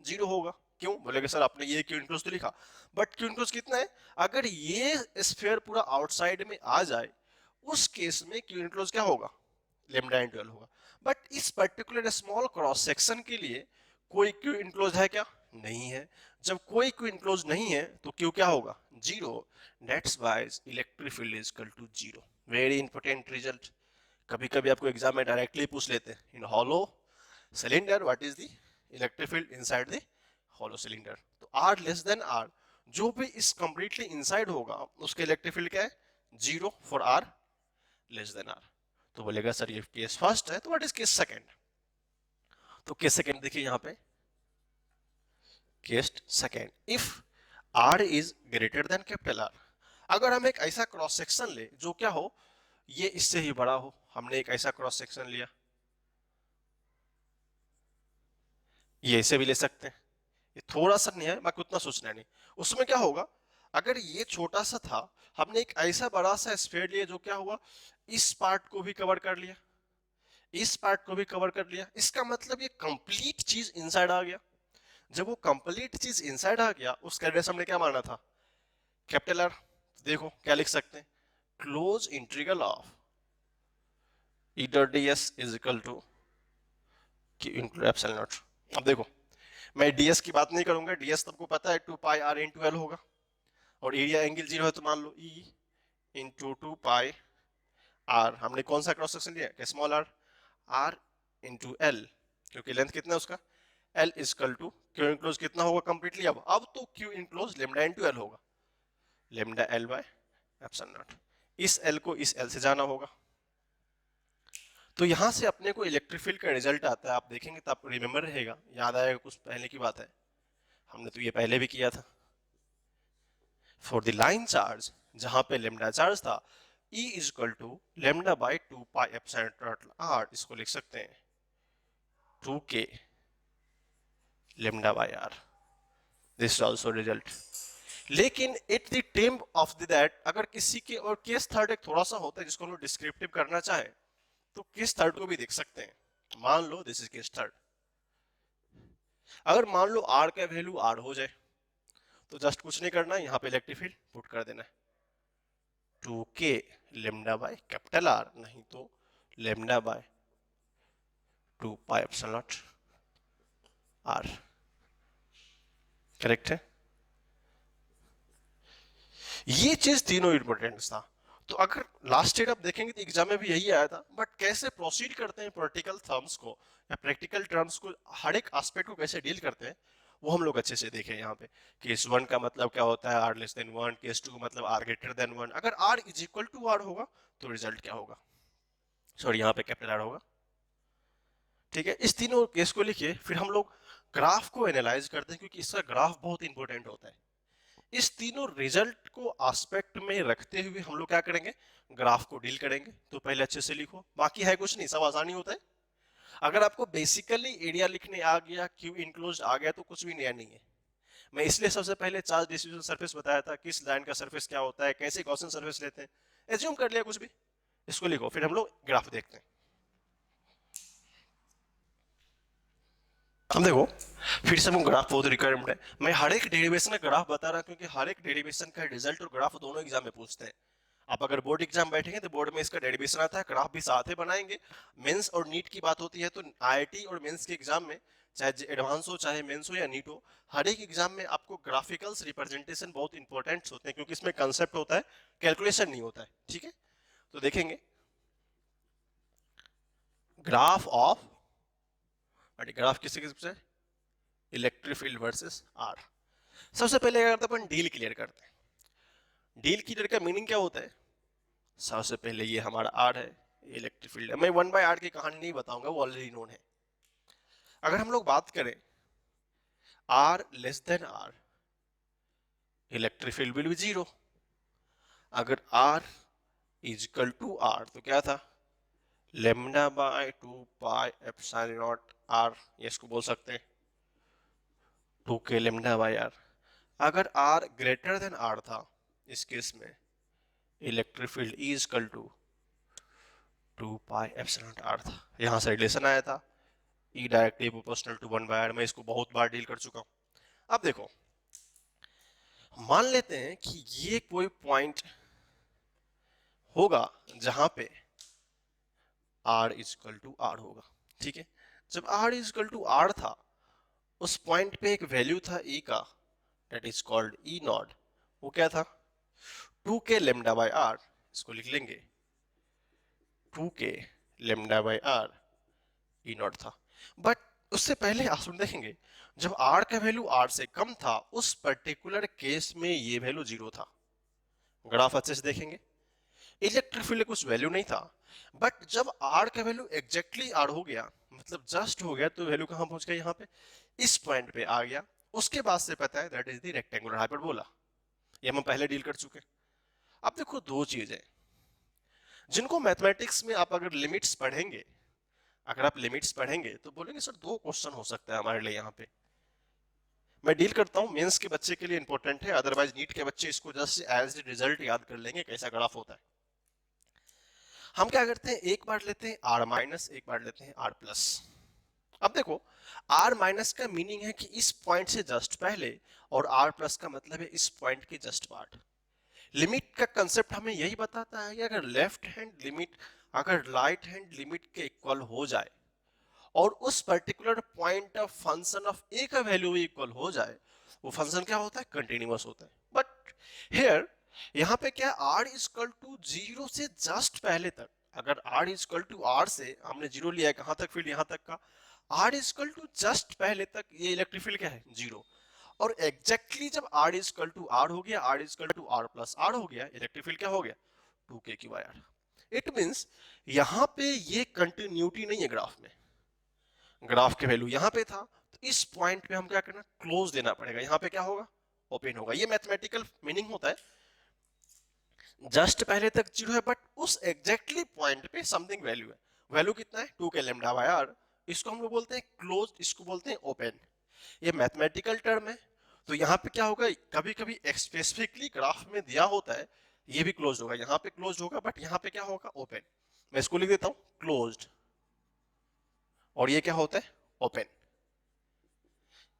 0 होगा। क्यों बोलेगा सर आपने ये क्यू इनक्लोज तो लिखा, बट क्यू इनक्लोज कितना है? अगर ये स्फीयर पूरा आउटसाइड में आ जाए उस केस में क्यू इनक्लोज क्या होगा? लेमडा इंटू एल होगा। बट इस पर्टिकुलर स्मॉल क्रॉस सेक्शन के लिए कोई क्यू इनक्लोज है क्या? नहीं है। जब कोई क्यू इनक्लोज नहीं है तो क्यू क्या होगा? 0। That's why electric field is equal to 0। Very important result, कभी कभी आपको एग्जाम में डायरेक्टली पूछ लेते हैं, in hollow cylinder what is the electric field inside the hollow cylinder. तो आर लेस देन आर, जो भी इस कंप्लीटली इनसाइड होगा उसके इलेक्ट्रिक फील्ड क्या है, 0 for R less than R. तो बोलेगा सर ये केस फर्स्ट है, तो व्हाट इज केस सेकंड? तो केस सेकंड देखिए यहाँ पे, case second, if R is greater than capital R. अगर हम एक ऐसा क्रॉस सेक्शन ले जो क्या हो, ये इससे ही बड़ा हो, हमने एक ऐसा क्रॉस सेक्शन लिया, ये इसे भी ले सकते हैं, ये थोड़ा सा नहीं है, बाकी उतना सोचना नहीं। उसमें क्या होगा, अगर ये छोटा सा था, हमने एक ऐसा बड़ा सा स्फीयर लिया जो क्या हुआ, इस पार्ट को भी कवर कर लिया, इस पार्ट को भी कवर कर लिया, इसका मतलब ये कंप्लीट चीज इनसाइड आ गया। जब वो कंप्लीट चीज इनसाइड आ गया, उसका एड्रेस हमने क्या माना था, कैपिटल आर। देखो क्या लिख सकते हैं, close integral of E dot ds is equal to Q into epsilon naught. अब देखो मैं ds की बात नहीं करूंगा, ds तो आपको पता है 2 पाई r इंटू एल होगा, और एरिया एंगल 0 है तो मान लो e इंटू 2 पाई r। हमने कौन सा क्रॉस सेक्शन लिया, small r, r into L, क्योंकि लेंथ कितना है उसका, l is equal to Q enclose कितना होगा कंप्लीटली, अब तो Q enclose lambda into L होगा, lambda L by epsilon not. इस l को इस l से जाना होगा, तो यहां से अपने को इलेक्ट्रिक फील्ड का रिजल्ट आता है। आप देखेंगे तो आपको रिमेंबर रहेगा, याद आएगा, कुछ पहले की बात है, हमने तो ये पहले भी किया था। फॉर द लाइन चार्ज जहां पे लेमडा चार्ज था, E is equal to lambda by 2 pi epsilon not r, इसको लिख सकते हैं 2k lambda by r। This is also result. लेकिन at the time of the that, अगर किसी के और केस थर्ड एक थोड़ा सा होता है जिसको हम लोग डिस्क्रिप्टिव करना चाहे, तो केस थर्ड को भी देख सकते हैं। मान लो दिस इज केस थर्ड, अगर मान लो r का वैल्यू r हो जाए, तो जस्ट कुछ नहीं करना है, यहाँ पे इलेक्ट्रिक फील्ड पुट कर देना है 2k lambda by capital R, नहीं तो lambda by 2 pi epsilon not r। Correct है, ये चीज तीनों इंपॉर्टेंट था। तो अगर लास्ट स्टेट आप देखेंगे तो एग्जाम में भी यही आया था, बट कैसे प्रोसीड करते हैं प्रैक्टिकल टर्म्स को या प्रैक्टिकल टर्म्स को, हर एक एस्पेक्ट को कैसे डील करते हैं, वो हम लोग अच्छे से देखें यहाँ पे। केस वन का मतलब क्या होता है, R less than one, case two का मतलब आर ग्रेटर देन वन, अगर R is equal to R होगा तो रिजल्ट क्या होगा, सॉरी यहाँ पे कैपिटल आर होगा। ठीक है, इस तीनों केस को लिखिए, फिर हम लोग ग्राफ को एनालाइज करते हैं, क्योंकि इसका ग्राफ बहुत इंपॉर्टेंट होता है। इस तीनों रिजल्ट को एस्पेक्ट में रखते हुए हम लोग क्या करेंगे, ग्राफ को डील करेंगे। तो पहले अच्छे से लिखो, बाकी है कुछ नहीं, सब आसानी होता है। अगर आपको बेसिकली एरिया लिखने आ गया, क्यू इनक्लोज आ गया, तो कुछ भी नया नहीं है। मैं इसलिए सबसे पहले चार्ज डिस्ट्रीब्यूशन सरफेस बताया था, किस लाइन का सरफेस क्या होता है, कैसे गॉसियन सरफेस लेते हैं, एज्यूम कर लिया कुछ भी। इसको लिखो, फिर हम लोग ग्राफ देखते हैं। हम देखो, फिर से हम ग्राफ बहुत रिक्वायरमेंट है, मैं हर एक डेरिवेशन का ग्राफ बता रहा हूं, क्योंकि हर एक डेरिवेशन का रिजल्ट और ग्राफ दोनों एग्जाम में पूछते हैं। आप अगर बोर्ड एग्जाम बैठेंगे तो बोर्ड में इसका डेरिवेशन आता है, ग्राफ भी साथ ही बनाएंगे। मेंस और नीट की बात होती है तो आईआईटी और मेंस के एग्जाम में, चाहे एडवांस हो चाहे मेंस हो या नीट हो, हर एक एग्जाम में आपको ग्राफिकल्स रिप्रेजेंटेशन बहुत इंपॉर्टेंट होते हैं, क्योंकि इसमें कंसेप्ट होता है, कैलकुलेशन नहीं होता है। ठीक है, तो देखेंगे ग्राफ ऑफ, ग्राफ किससे किससे, इलेक्ट्रिक फील्ड वर्सेस आर। सबसे पहले क्या करते हैं, अपन डील क्लियर करते हैं। डील क्लियर का मीनिंग क्या होता है, सबसे पहले ये हमारा आर है, इलेक्ट्रिक फील्ड है। मैं 1/r की कहानी नहीं बताऊंगा, वो ऑलरेडी नोन है। अगर हम लोग बात करें R less than R, electric field will be 0। अगर R is equal to R, तो क्या था, lambda by 2 pi epsilon naught R, ये इसको बोल सकते हैं 2k लेमडा बाय आर। अगर आर ग्रेटर देन आर था, इस केस में electric field E is equal to 2 pi epsilon naught R था। यहां से रिलेशन आया था E directly proportional to 1/r। मैं इसको बहुत बार डील कर चुका हूं। अब देखो, मान लेते हैं कि ये कोई पॉइंट होगा जहां पे r is equal to r होगा। ठीक है, जब r is equal to r था, उस पॉइंट पे एक वैल्यू था E का, that is called E not. वो क्या था, 2k लेमडा बाय r, इसको लिख लेंगे 2k lambda bye r, E not था। बट उससे पहले आप देखेंगे जब आर का वैल्यू आर से कम था उस पर्टिकुलर केस में ये वैल्यू जीरो था। ग्राफ अच्छे से देखेंगे, इलेक्ट्रिक फील्ड कुछ वैल्यू नहीं था, बट जब आर का वैल्यू एग्जैक्टली आर हो गया, मतलब जस्ट हो गया, तो वैल्यू कहां पहुंच गया, यहाँ पे इस पॉइंट पे आ गया। उसके बाद से पता है that is the rectangular hyperbola, ये हम पहले डील कर चुके। अब देखो दो चीजें जिनको मैथमेटिक्स में आप अगर लिमिट्स पढ़ेंगे, अगर आप लिमिट्स पढ़ेंगे तो बोलेंगे सर दो क्वेश्चन हो सकता है हमारे लिए यहाँ पे। मैं डील करता हूँ मेंस के बच्चे के लिए इंपॉर्टेंट है, अदरवाइज नीट के बच्चे इसको जस्ट एज ए रिजल्ट याद कर लेंगे कैसा ग्राफ होता है। हम क्या करते हैं, एक बार लेते हैं आर माइनस, एक बार लेते हैं आर प्लस। अब देखो आर माइनस का मीनिंग है कि इस पॉइंट से जस्ट पहले, और आर प्लस का मतलब है इस पॉइंट के जस्ट बाद। लिमिट का कंसेप्ट हमें यही बताता है कि अगर लेफ्ट हैंड लिमिट अगर राइट हैंड लिमिट के इक्वल हो जाए और उस particular point of function of A का वैल्यू इक्वल हो जाए, वो फंक्शन क्या होता है, कंटिन्यूअस होता है। बट हियर यहाँ पे क्या, आर इक्वल टू जीरो से जस्ट पहले तक, अगर आर इक्वल टू आर से हमने जीरो लिया है कहां तक, फील्ड यहां तक का, आर इक्वल टू जस्ट पहले तक ये इलेक्ट्रिक फील्ड क्या है, जीरो। और एग्जैक्टली जब आर इक्वल टू आर हो गया, R equal to R plus R हो गया, इलेक्ट्रिक फील्ड क्या हो गया, 2k Q by R. It means यहाँ पे ये कंटिन्यूटी नहीं है ग्राफ में, ग्राफ के वैल्यू यहाँ पे था, तो इस पॉइंट पे हम क्या करना, क्लोज देना पड़ेगा, यहाँ पे क्या होगा, ओपन होगा। ये मैथमेटिकल मीनिंग होता है, जस्ट पहले तक जीरो है बट उस एग्जैक्टली पॉइंट पे समथिंग वैल्यू है। वैल्यू कितना है, 2k लैम्डा बाय आर। इसको हम लोग बोलते हैं क्लोज, इसको बोलते हैं ओपन। ये मैथमेटिकल टर्म है। तो यहाँ पे क्या होगा, कभी कभी स्पेसिफिकली ग्राफ में दिया होता है ये भी क्लोज होगा, यहाँ पे क्लोज होगा, बट यहाँ पे क्या होगा, ओपन। मैं इसको लिख देता हूँ क्लोज्ड, और ये क्या होता है, ओपन।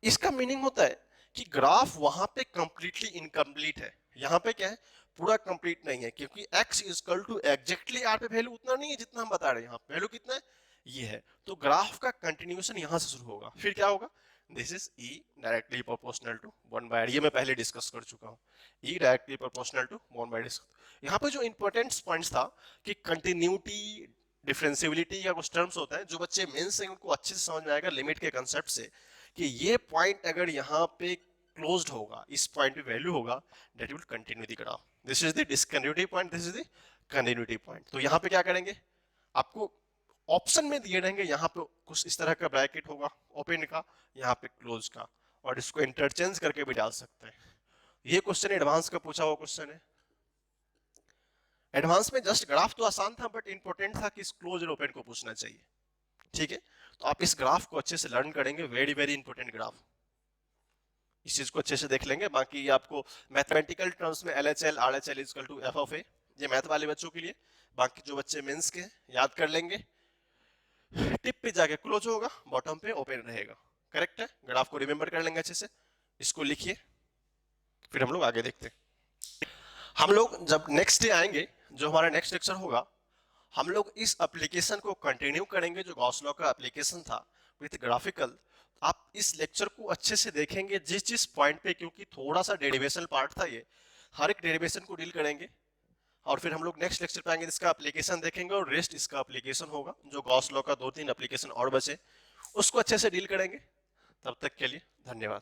इसका मीनिंग होता है कि ग्राफ वहां पे कंप्लीटली इनकम्प्लीट है, यहाँ पे क्या है, पूरा कंप्लीट नहीं है, क्योंकि x equal to exactly R पे वैल्यू उतना नहीं है जितना हम बता रहे हैं, यहाँ वैल्यू कितना है, ये है। तो ग्राफ का कंटिन्यूएशन यहाँ से शुरू होगा, फिर क्या होगा, this is e directly proportional to 1/r, ये मैं पहले डिस्कस कर चुका हूँ, e directly proportional to 1/r। यहाँ पे जो इंपॉर्टेंट पॉइंट्स था कि कंटिन्यूटी, डिफरेंशियबिलिटी का कुछ टर्म्स होता है जो बच्चे मेंस से उनको अच्छे से समझ में आएगा लिमिट के कंसेप्ट से, कि ये पॉइंट अगर यहाँ पे क्लोज्ड होगा, इस पॉइंट पे वैल्यू होगा, that will continue the graph. This is the discontinuity point, this is the continuity point. तो यहाँ पे क्या करेंगे, आपको ऑप्शन में दिए रहेंगे, यहाँ पे कुछ इस तरह का ब्रैकेट होगा ओपन का, यहाँ पे क्लोज का, और इसको इंटरचेंज करके भी डाल सकते हैं। ये क्वेश्चन एडवांस का पूछा हुआ क्वेश्चन है। एडवांस में जस्ट ग्राफ तो आसान था, बट इंपॉर्टेंट था कि इस क्लोज और ओपन को पूछना चाहिए। ठीक है, तो आप इस ग्राफ को अच्छे से लर्न करेंगे, वेरी वेरी इंपॉर्टेंट ग्राफ, इस चीज को अच्छे से देख लेंगे। बाकी आपको मैथमेटिकल टर्म्स में LHL RHL equal to f of a, ये मैथ वाले बच्चों के लिए। बाकी जो बच्चे मेंस के याद कर लेंगे, टिप पे जाके क्लोज होगा, बॉटम पे ओपन रहेगा, करेक्ट है। ग्राफ को रिमेंबर कर लेंगे अच्छे से, इसको लिखिए, फिर हम लोग आगे देखते हैं। हम लोग जब नेक्स्ट डे आएंगे, जो हमारा नेक्स्ट लेक्चर होगा, हम लोग इस एप्लीकेशन को कंटिन्यू करेंगे जो गॉस लॉ का एप्लीकेशन था विथ ग्राफिकल। आप इस लेक्चर को अच्छे से देखेंगे जिस जिस पॉइंट पे, क्योंकि थोड़ा सा डेरिवेशन पार्ट था ये, हर एक डेरिवेशन को डील करेंगे, और फिर हम लोग नेक्स्ट लेक्चर पे आएंगे इसका एप्लीकेशन देखेंगे, और रेस्ट इसका एप्लीकेशन होगा, जो गॉस लॉ का 2-3 एप्लीकेशन और बचे उसको अच्छे से डील करेंगे। तब तक के लिए धन्यवाद।